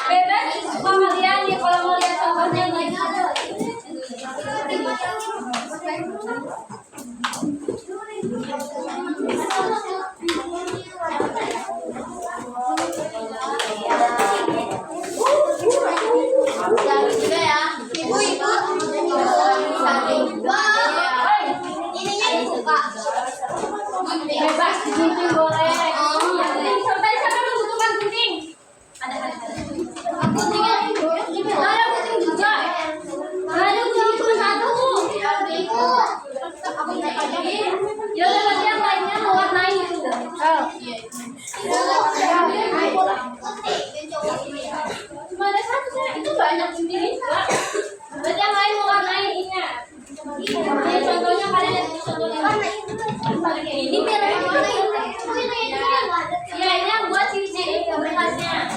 Bebas kalian ya kalau mau lihat contohnya lagi. Bebas gunting boleh. Sampai membutuhkan gunting. Ada. Guntingnya ada gunting juga. Ada gunting cuma satu. Ya udah nanti yang lainnya mewarnai itu. Cuma ada satu saya itu banyak guntingnya juga. Berarti yang lain mewarnainya. Ini contohnya kalian lihat ini contohnya. Ini biar ya ini yang buat ciri-ciri pubertasnya.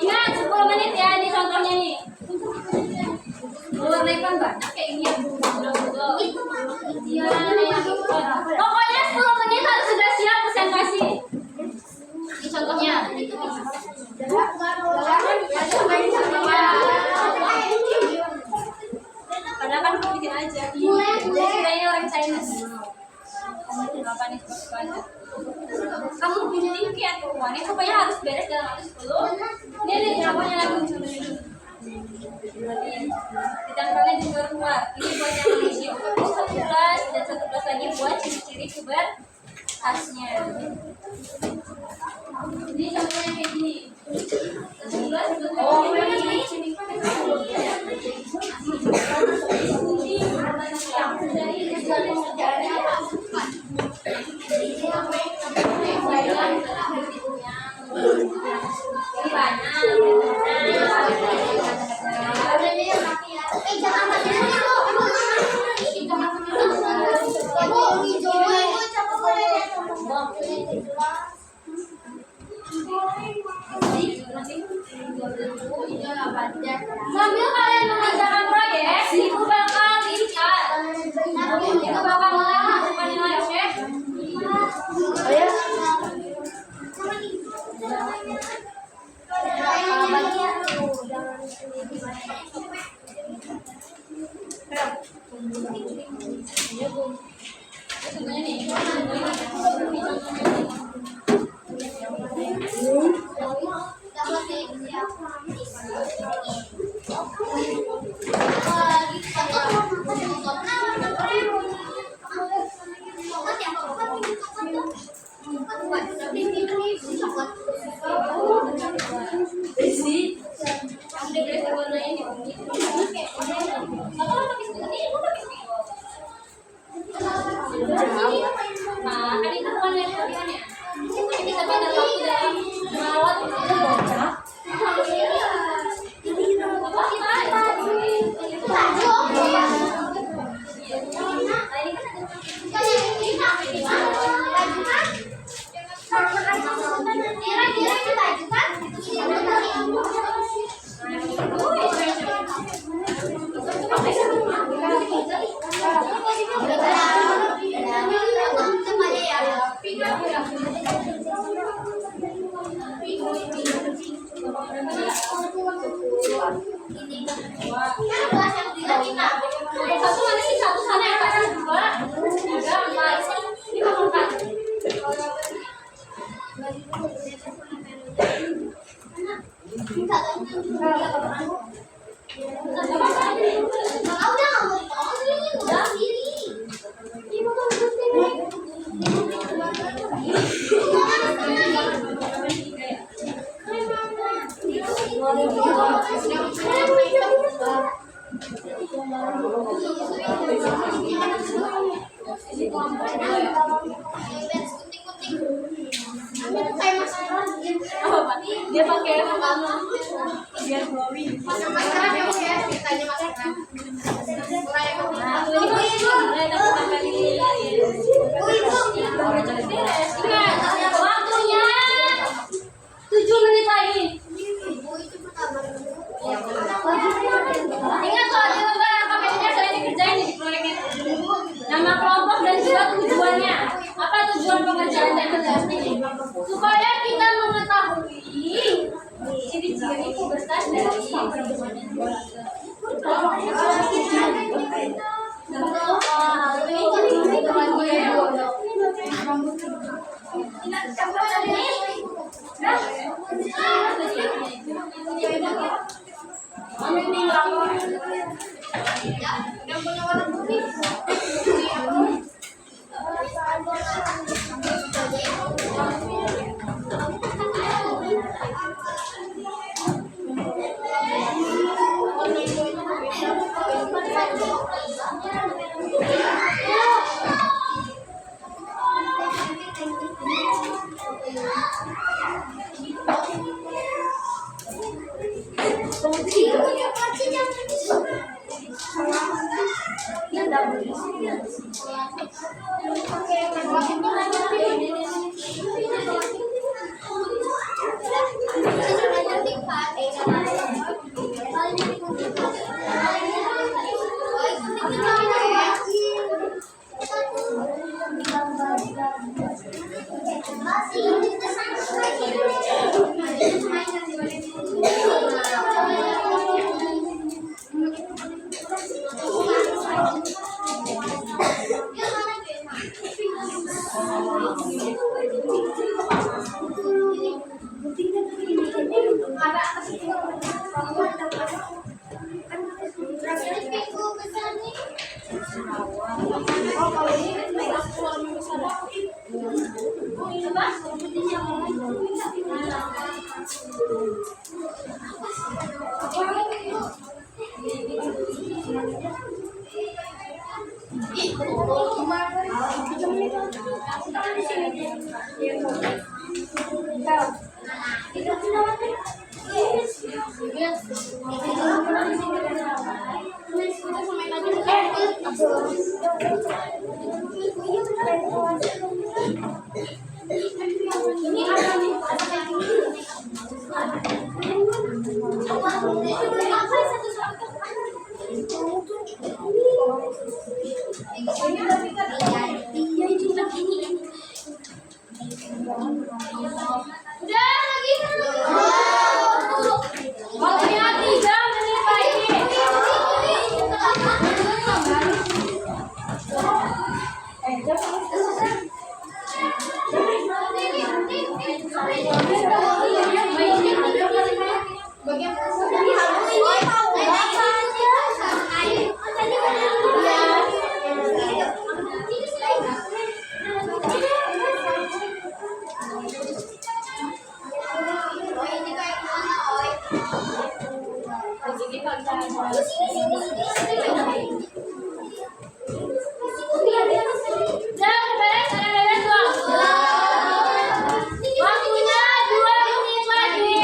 Ingat 10 menit ya, ini contohnya nih. Mewarnai kan banyak kayak ini ya. Pokoknya 10 menit harus sudah siap presentasi. Ini contohnya. Padahal kan aku bikin aja. Kayaknya orang Chinese. Kamu punya tinggi atau ini pokoknya harus beres dalam waktu 10. Ini ada contohnya lagi. Ditempelnya di luar. Ini buat yang mengisi untuk 11 dan 11 lagi buat ciri-ciri pubertasnya. Ini contohnya kayak gini. 11 Sambil kalian mengerjakan proyek, ibu Nah, kan itu kan yang kalian ya. Ini kita pada waktu dalam merawat satu mana sih satu sana yang kasih dua tiga empat ini mau empat dia pakai apa biar glowing waktunya 7 menit lagi. Ingat loh, di lembar KPM-nya saya dikerjain di proyek itu. Nama kelompok dan juga tujuannya. Apa tujuan pengerjaan dan tugas ini? Supaya kita mengetahui ciri-ciri pubertas dari perempuan dan dewasa. Yang punya warna putih. Udah lagi. Waktunya 3 menit Bagian tadi kamu ini tahu apa aja? Waktunya 2 menit lagi.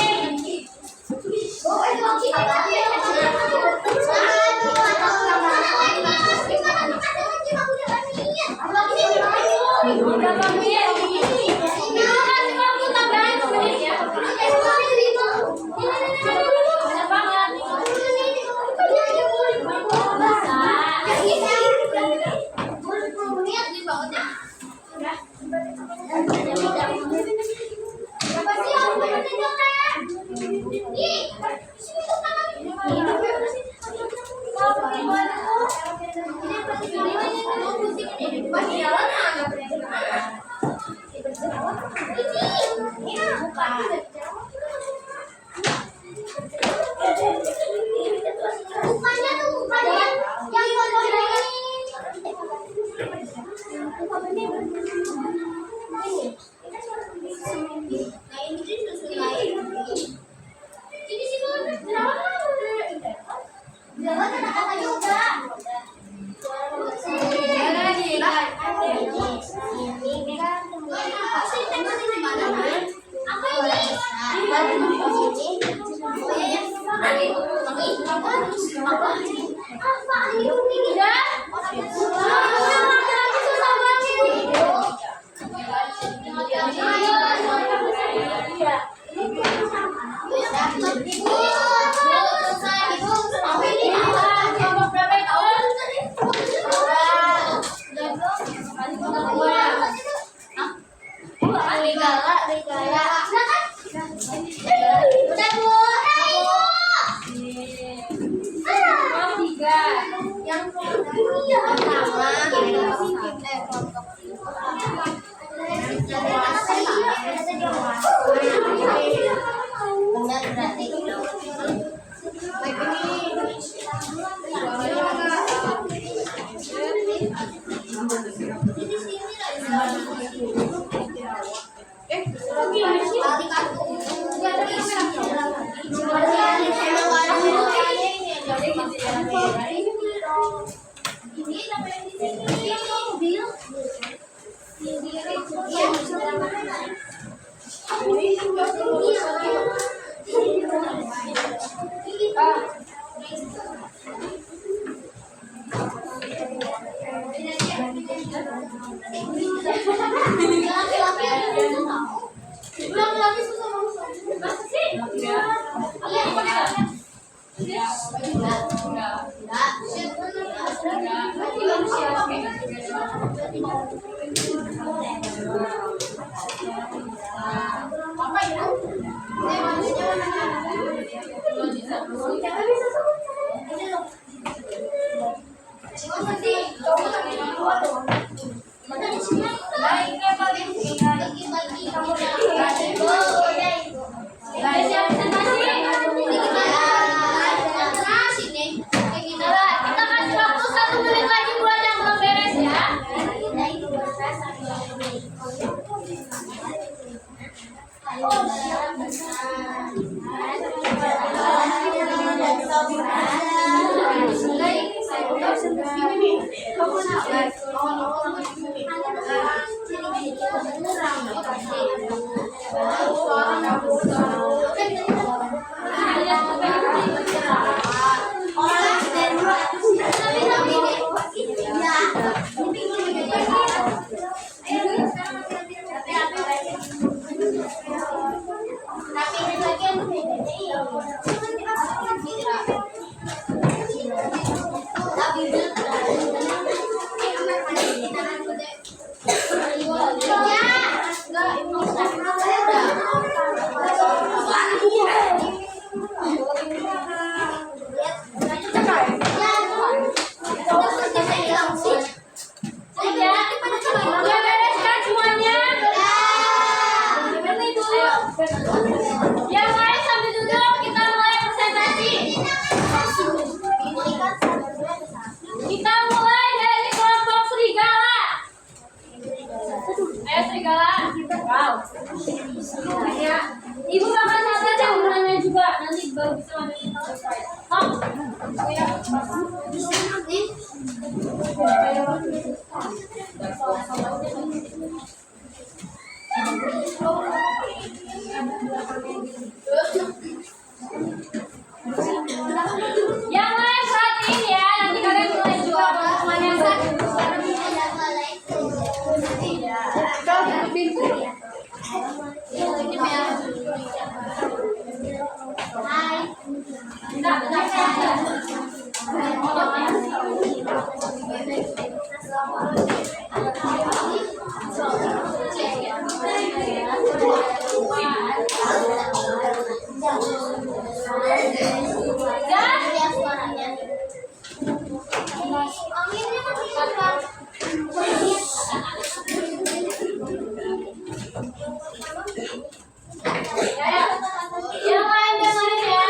Yang lain dengerin ya.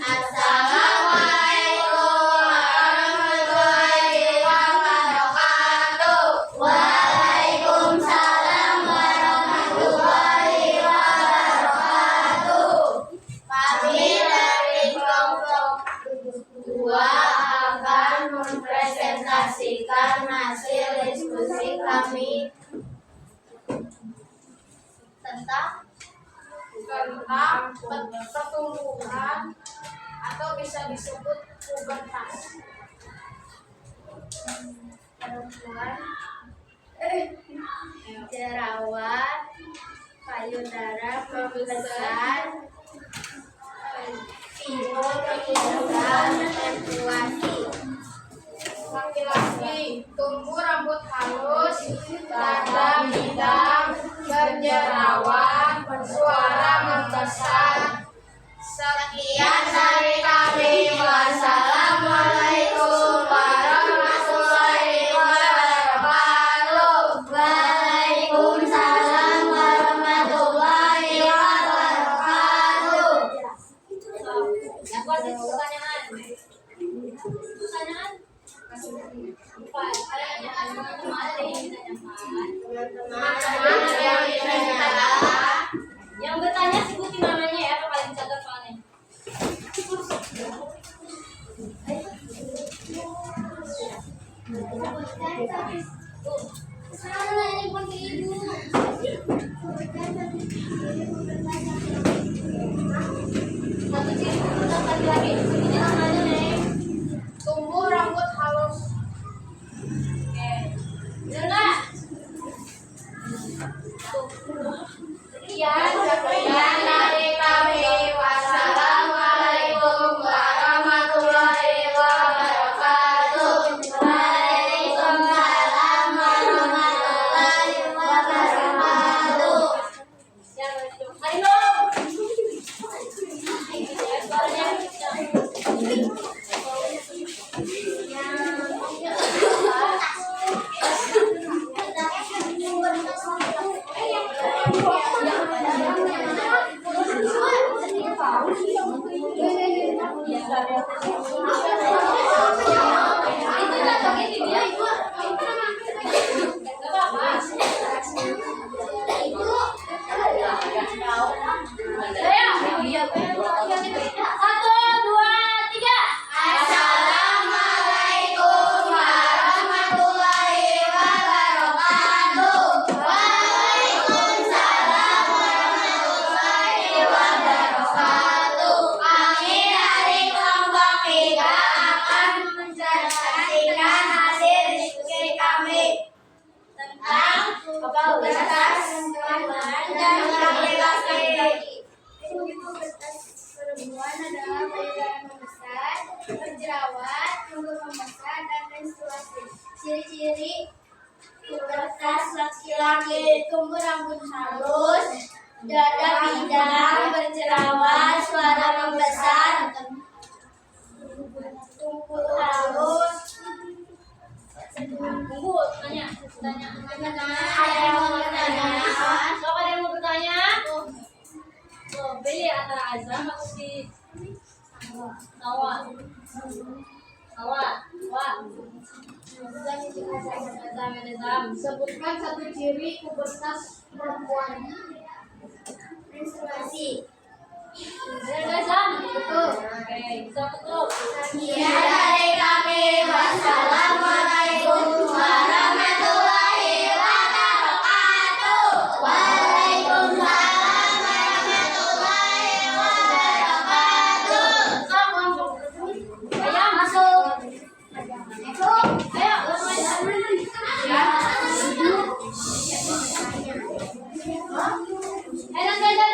Assalamualaikum warahmatullahi wabarakatuh. Waalaikumsalam warahmatullahi wabarakatuh. Kami dari kelompok 2 akan mempresentasikan hasil diskusi kami tentang pertumbuhan atau bisa disebut pubertas perempuan, jerawat, payudara membesar, pertumbuhan menstruasi. Laki-laki tumbuh rambut halus, dada bidang, berjerawat, suara membesar. Sekian dari kami. Wassalamualaikum warahmatullahi wabarakatuh. Waalaikumsalam warahmatullahi wabarakatuh. Pertanyaan. Yang bertanya sebutin namanya ya, apa kalian catat soalnya. Satu ciri pubertas lagi. Ini namanya nih. Tumbuh rambut halus. Oke. Benar nggak? Sekian dari kami. Wassalamualaikum warahmatullahi wabarakatuh. Waalaikumsalam warahmatullahi wabarakatuh. Ayo dong. Suaranya perempuan adalah payudara membesar, berjerawat, tumbuh membesar, dan menstruasi. Ciri-ciri pubertas laki-laki: tumbuh rambut halus, dada bidang, berjerawat, suara membesar, tumbuh halus. Tunggu, tanya. Ada yang mau bertanya? Siapa yang mau bertanya? Pilih antara Azam atau si Tawa. Sebutkan satu ciri pubertas perempuan. Menstruasi. Azam, betul. Oke, bisa betul. Sekian dari kami. Wassalamualaikum warahmatullahi wabarakatuh. Waalaikumsalam warahmatullahi wabarakatuh. Ayo masuk. Ayo, Enak aja,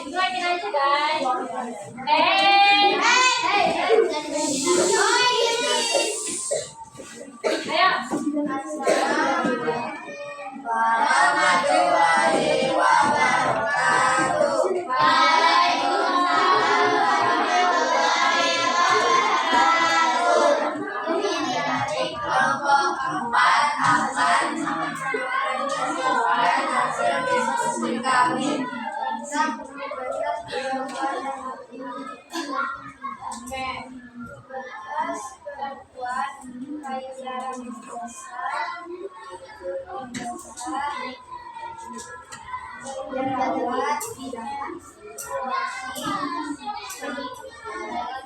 mulai aja guys. Warahmatullahi wabarakatuh. Dari kelompok 4 akan menyampaikan hasil diskusi kami tentang pembebasan perempuan payudara jerawat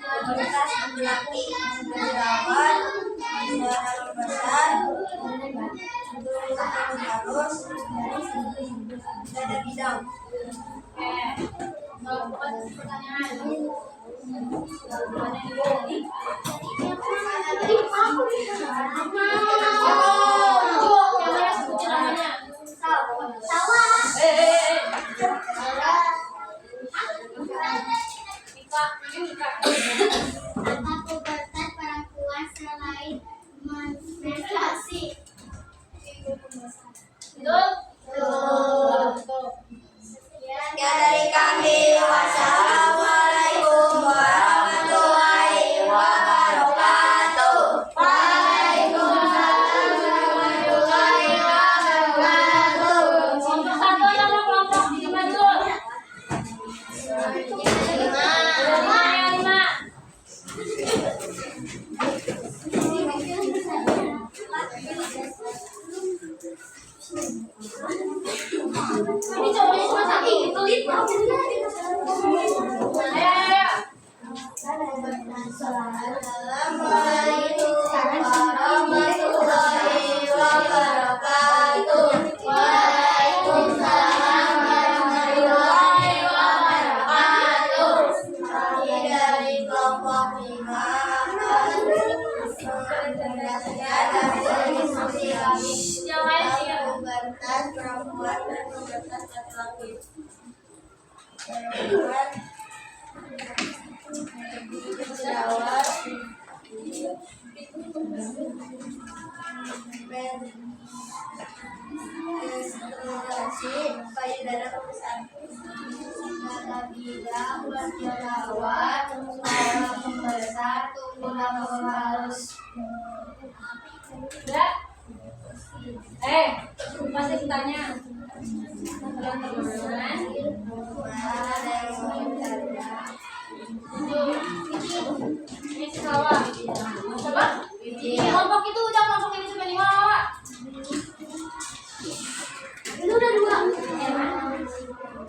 komunitas laki jerawat darah besar harus ada bidang. Apa pubertas perempuan selain menstruasi? Sekian dari kami. Wassalamualaikum warahmatullahi wabarakatuh. Waalaikumsalam warahmatullahi wabarakatuh. Kelompok 1 sama kelompok 3 dulu. 5. Ini cowoknya cuma satu, itu lima. Ayo. Assalamualaikum warahmatullahi wabarakatuh. Waalaikumsalam warahmatullahi wabarakatuh. Kami dari kelompok 5 dari diskusi kami Yang lain sih. pubertas perempuan dan pubertas laki-laki. Perempuan jerawat menstruasi payudara pembesar darah bidang jerawat darah pembesar tumbuh rambut halus. Udah. Pasti ditanya. Teman-teman. Mana yang mau bertanya? Ini si Hawa. Coba. Kelompok itu udah kelompok ini sampai 5 Hawa. Itu udah 2.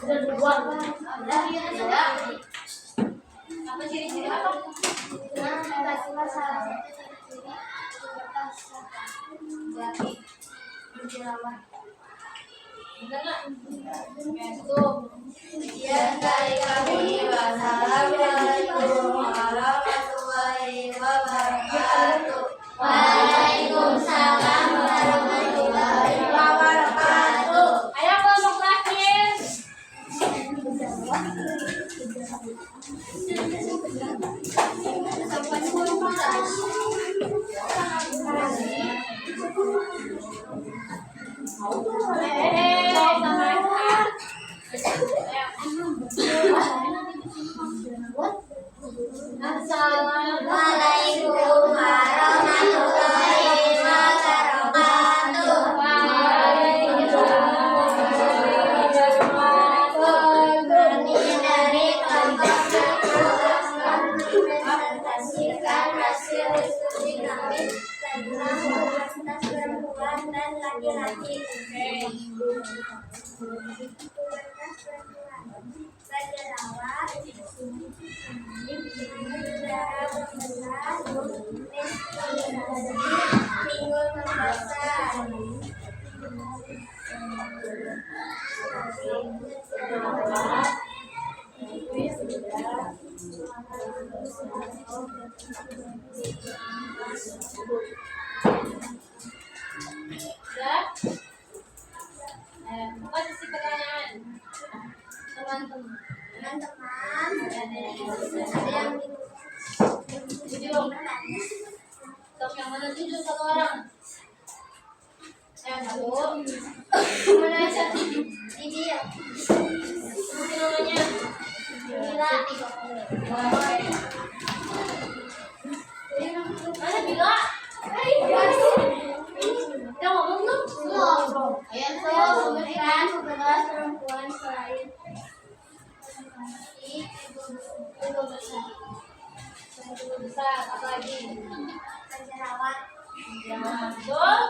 Udah 2. Udah sudah. Apa ciri-ciri apa? Salah satu ciri-ciri pubertas laki berjerawat. Benar nggak? Tuh. Sekian dari kami. Wassalamualaikum warahmatullahi wabarakatuh. Waalaikumsalam warahmatullahi wabarakatuh. Ayo kelompok terakhir. Assalamualaikum warahmatullahi wabarakatuh. Kami dari kelompok presentasikan hasil diskusi kami tentang pubertas perempuan dan laki-laki. Pubertas perempuan berjerawat, darah pembesar, menstruasi, pinggul membesar. Udah? Apa sisi pertanyaan? Teman-teman. Teman-teman, Tujuh. Sok yang mana tujuh satu orang? Satu. Mana aja? Ini ya. Mungkin namanya. Bila. Mana Bila? Udah ngomong belum? Belum. Ayo sebutkan 11 perempuan selain ibu besar. Ibu besar, apa lagi? Sejarawan. Betul.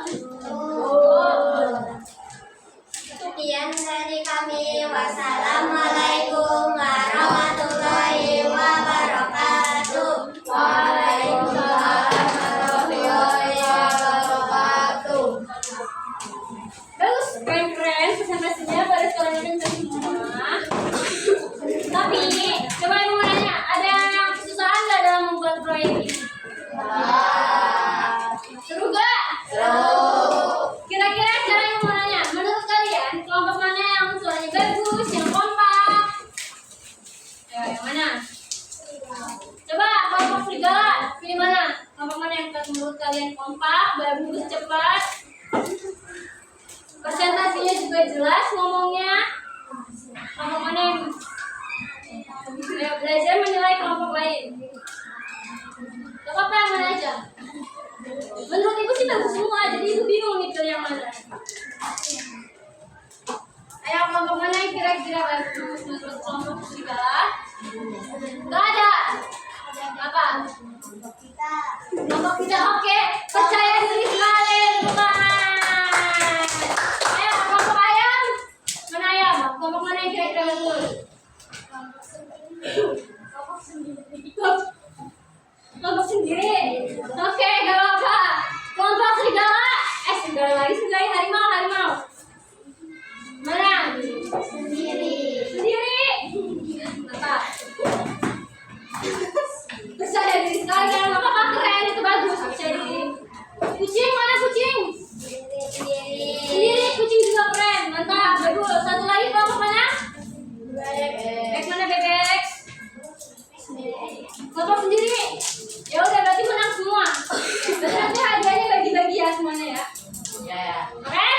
Sekian dari kami. Wassalamualaikum warahmatullahi wabarakatuh. Waalaikumsalam warahmatullahi wabarakatuh. Bagus, keren-keren presentasinya pada sekolahnya dan semua. Tapi, coba ibu mau nanya, ada yang kesusahan nggak dalam membuat proyek ini? Seru gak? Kira-kira cara yang mau nanya, menurut kalian kelompok mana yang suaranya bagus, yang kompak? Ayo, yang mana? Coba kelompok serigala, pilih mana? Kelompok mana yang menurut kalian kompak, bagus, cepat? Presentasinya juga jelas ngomongnya. Kelompok mana yang belajar menilai kelompok lain? Kelompok yang mana aja? Menurut ibu sih bagus semua, jadi ibu bingung nih pilih yang mana. Ayo kelompok mana yang kira-kira bagus menurut kelompok serigala? Gak ada. Apa? Kelompok kita oke. Percaya diri sekali, bukan? Ayo kelompok ayam. Mana ayam? Kelompok mana yang kira-kira bagus? Kelompok sendiri. Oke, gak apa-apa. Kelompok serigala. Serigala lagi, serigala harimau. Mana? Sendiri. Mantap. Percaya diri sekali kan? Gak apa-apa, keren, itu bagus. Percaya diri. Kucing, mana kucing? Sendiri, kucing juga keren. Mantap, bagus. Satu lagi kelompok mana? Bebek mana bebek? Kelompok sendiri. Ya udah berarti menang semua. Berarti nanti hadiahnya bagi-bagi ya semuanya ya. Oke?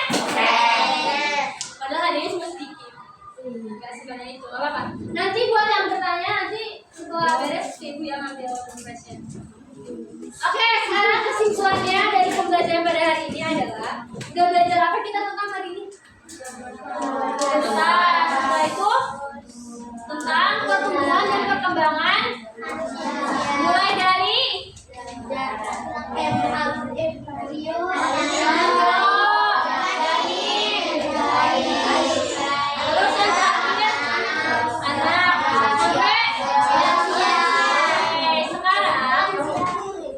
Padahal hadiahnya cuma sedikit. Gak sebanyak itu. Gak apa-apa. Nanti buat yang bertanya nanti setelah beres ibu yang ambil impression. Oke, sekarang kesimpulannya dari pembelajaran pada hari ini adalah udah belajar apa kita tentang hari ini? Setelah itu tentang pertumbuhan dan perkembangan mulai dari terus yang terakhir anak sampai sekarang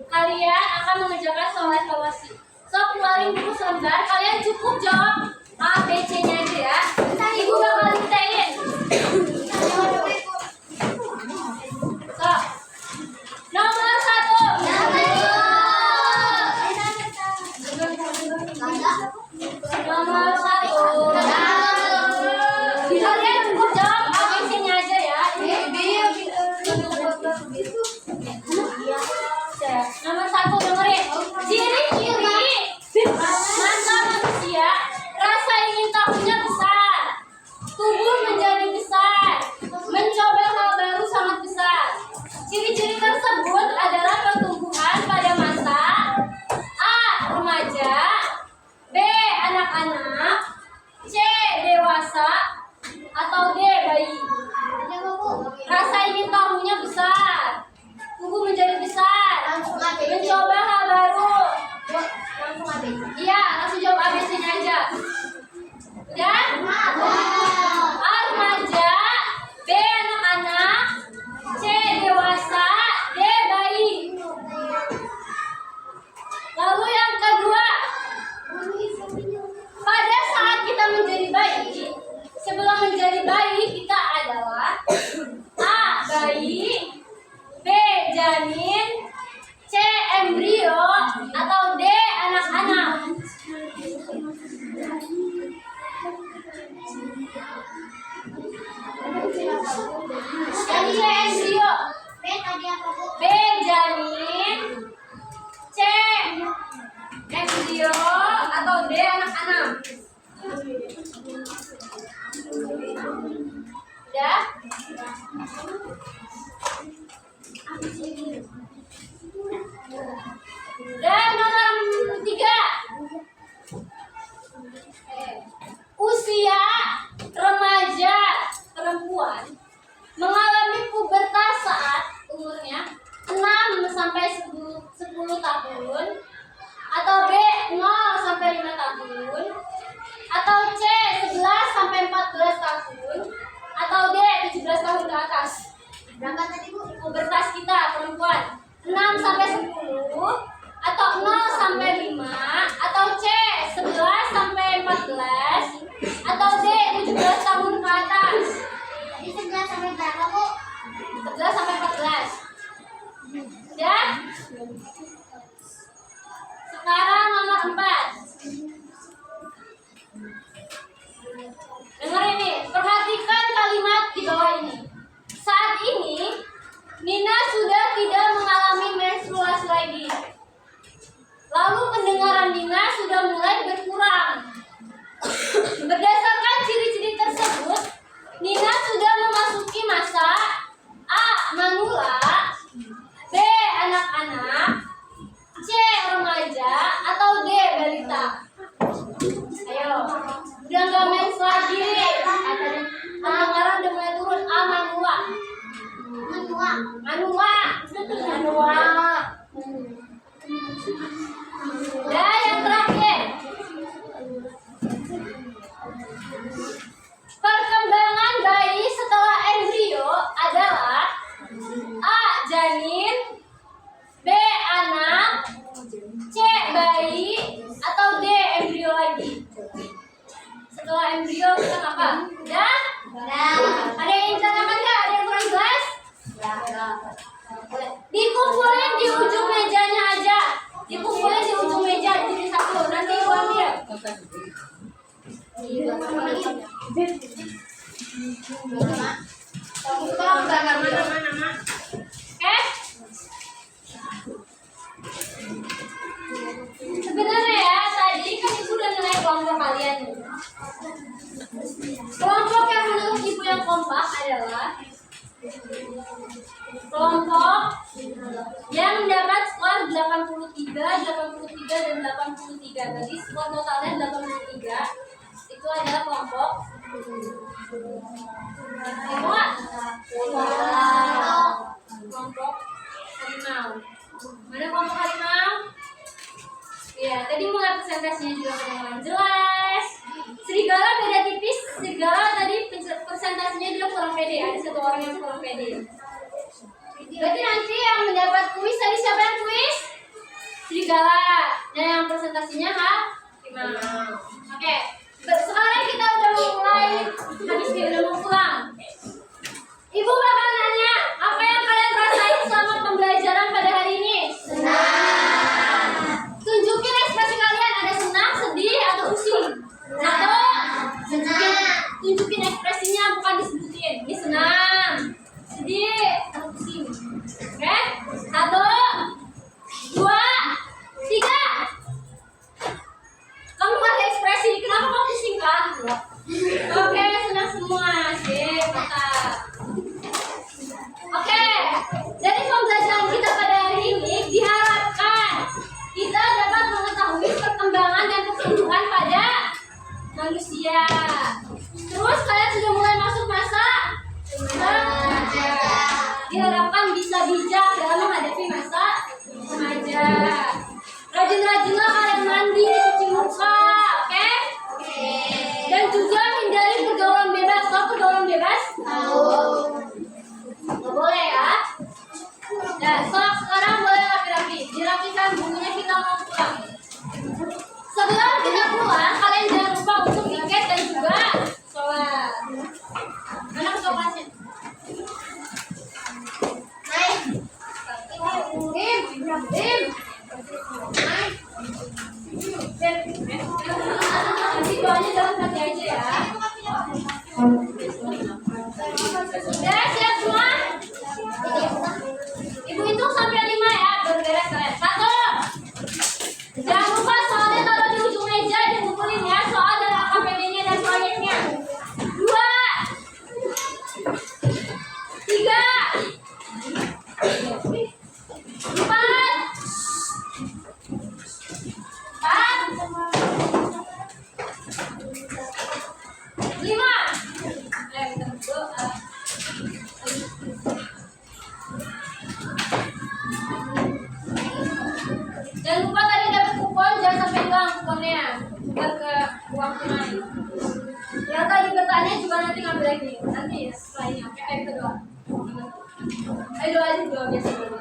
kalian akan mengerjakan soal evaluasi. So keluarin buku selembar, kalian cukup jawab A, B, C-nya aja ya. Ibu bakal diceritain. So, nomor 1. Nomor 1. Kalian cukup jawab A, B, C-nya aja ya. Nomor 1 dengerin. Ciri-ciri masa manusia, rasa ingin tahunya besar, tubuh menjadi besar, mencoba hal baru sangat besar. Ciri-ciri tersebut adalah pertumbuhan pada masa A. Remaja, B. Anak-anak, C. Dewasa, atau D. Bayi. Rasa ingin tahunya besar, tubuh menjadi besar, mencoba hal baru. Iya, langsung jawab ABC-nya aja. Udah? A. Remaja, B. Anak-anak, C. Dewasa, D. Bayi. Lalu yang kedua, pada saat kita menjadi bayi, sebelum menjadi bayi kita adalah A. Bayi, B. Janin, C. Embrio, atau D. Anak-anak. Jadi embrio sampai 10 tahun, atau B 0 sampai 5 tahun, atau C 11 sampai 14 tahun, atau D 17 tahun ke atas. Berapa tadi Bu? Pubertas kita perempuan 6 sampai 10, atau 0 sampai 5, atau C 11 sampai 14, atau D 17 tahun ke atas. Tadi 11 sampai berapa Bu? 11 sampai 14. Ya? Sekarang nomor 4. Dengar ini, perhatikan kalimat di bawah ini. Saat ini, Nina sudah tidak mengalami menstruasi lagi. Lalu pendengaran Nina sudah mulai berkurang. Berdasarkan ciri-ciri tersebut, Nina sudah memasuki masa A. Manula, B. Anak-anak, C. Remaja, atau D. Balita. Ayo, udah nggak mens lagi. Pendengaran udah mulai turun. A. Manula. Manula. Dan yang terakhir, perkembangan bayi setelah embrio adalah A. Janin, B. Anak, C. Bayi, atau D. Embrio lagi. Setelah embrio kita apa? Udah? Ada yang ditanyakan nggak? Ada yang kurang jelas? Dikumpulin di ujung mejanya aja. Dikumpulin di ujung meja jadi satu. Nanti ibu ambil. Oke? Sebenarnya ya, tadi kan ibu udah nilai kelompok kalian nih. Kelompok yang menurut ibu yang kompak adalah kelompok yang mendapat skor 83, 83, dan 83. Tadi skor totalnya 83. Itu adalah kelompok kelompok harimau. Mana kelompok harimau? Ya, tadi mulai presentasinya juga kedengaran jelas. Serigala beda tipis. Serigala tadi presentasinya juga kurang pede. Ada satu orang yang kurang pede. Berarti nanti yang mendapat kuis tadi siapa yang kuis? Serigala. Dan yang presentasinya harimau. Oke. Sekarang kita udah mulai habis nih, udah mau pulang. Ibu bakal nanya, apa yang kalian rasain selama pembelajaran pada hari ini? Senang. Tunjukin ekspresi kalian, ada senang, sedih, atau pusing. Satu, tunjukin ekspresinya, bukan disebutin. Ini senang, sedih, atau pusing. Oke? 1, 2, 3. Kamu gak ada ekspresi, kenapa kamu pusing kan? Oke, senang semua. Sip, mantap. Oke, dari pembelajaran kita pada hari ini diharapkan kita dapat mengetahui perkembangan dan pertumbuhan pada manusia. Terus kalian sudah mulai masuk masa remaja. Diharapkan bisa bijak dalam menghadapi masa remaja. Rajin-rajinlah kalian mandi, cuci muka, oke? Dan juga hindari pergaulan bebas. Tahu pergaulan bebas? Tahu. Nggak boleh ya. Nah, sekarang boleh rapi-rapi. Dirapikan bukunya, kita mau pulang. Sebelum kita pulang, kalian jangan lupa untuk tiket dan juga sholat. Mana ketua kelasnya? Naik. Naik. Ayo doa aja, doa biasa dulu.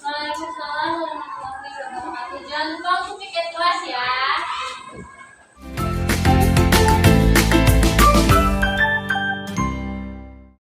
Waalaikumsalam warahmatullahi wabarakatuh. Jangan lupa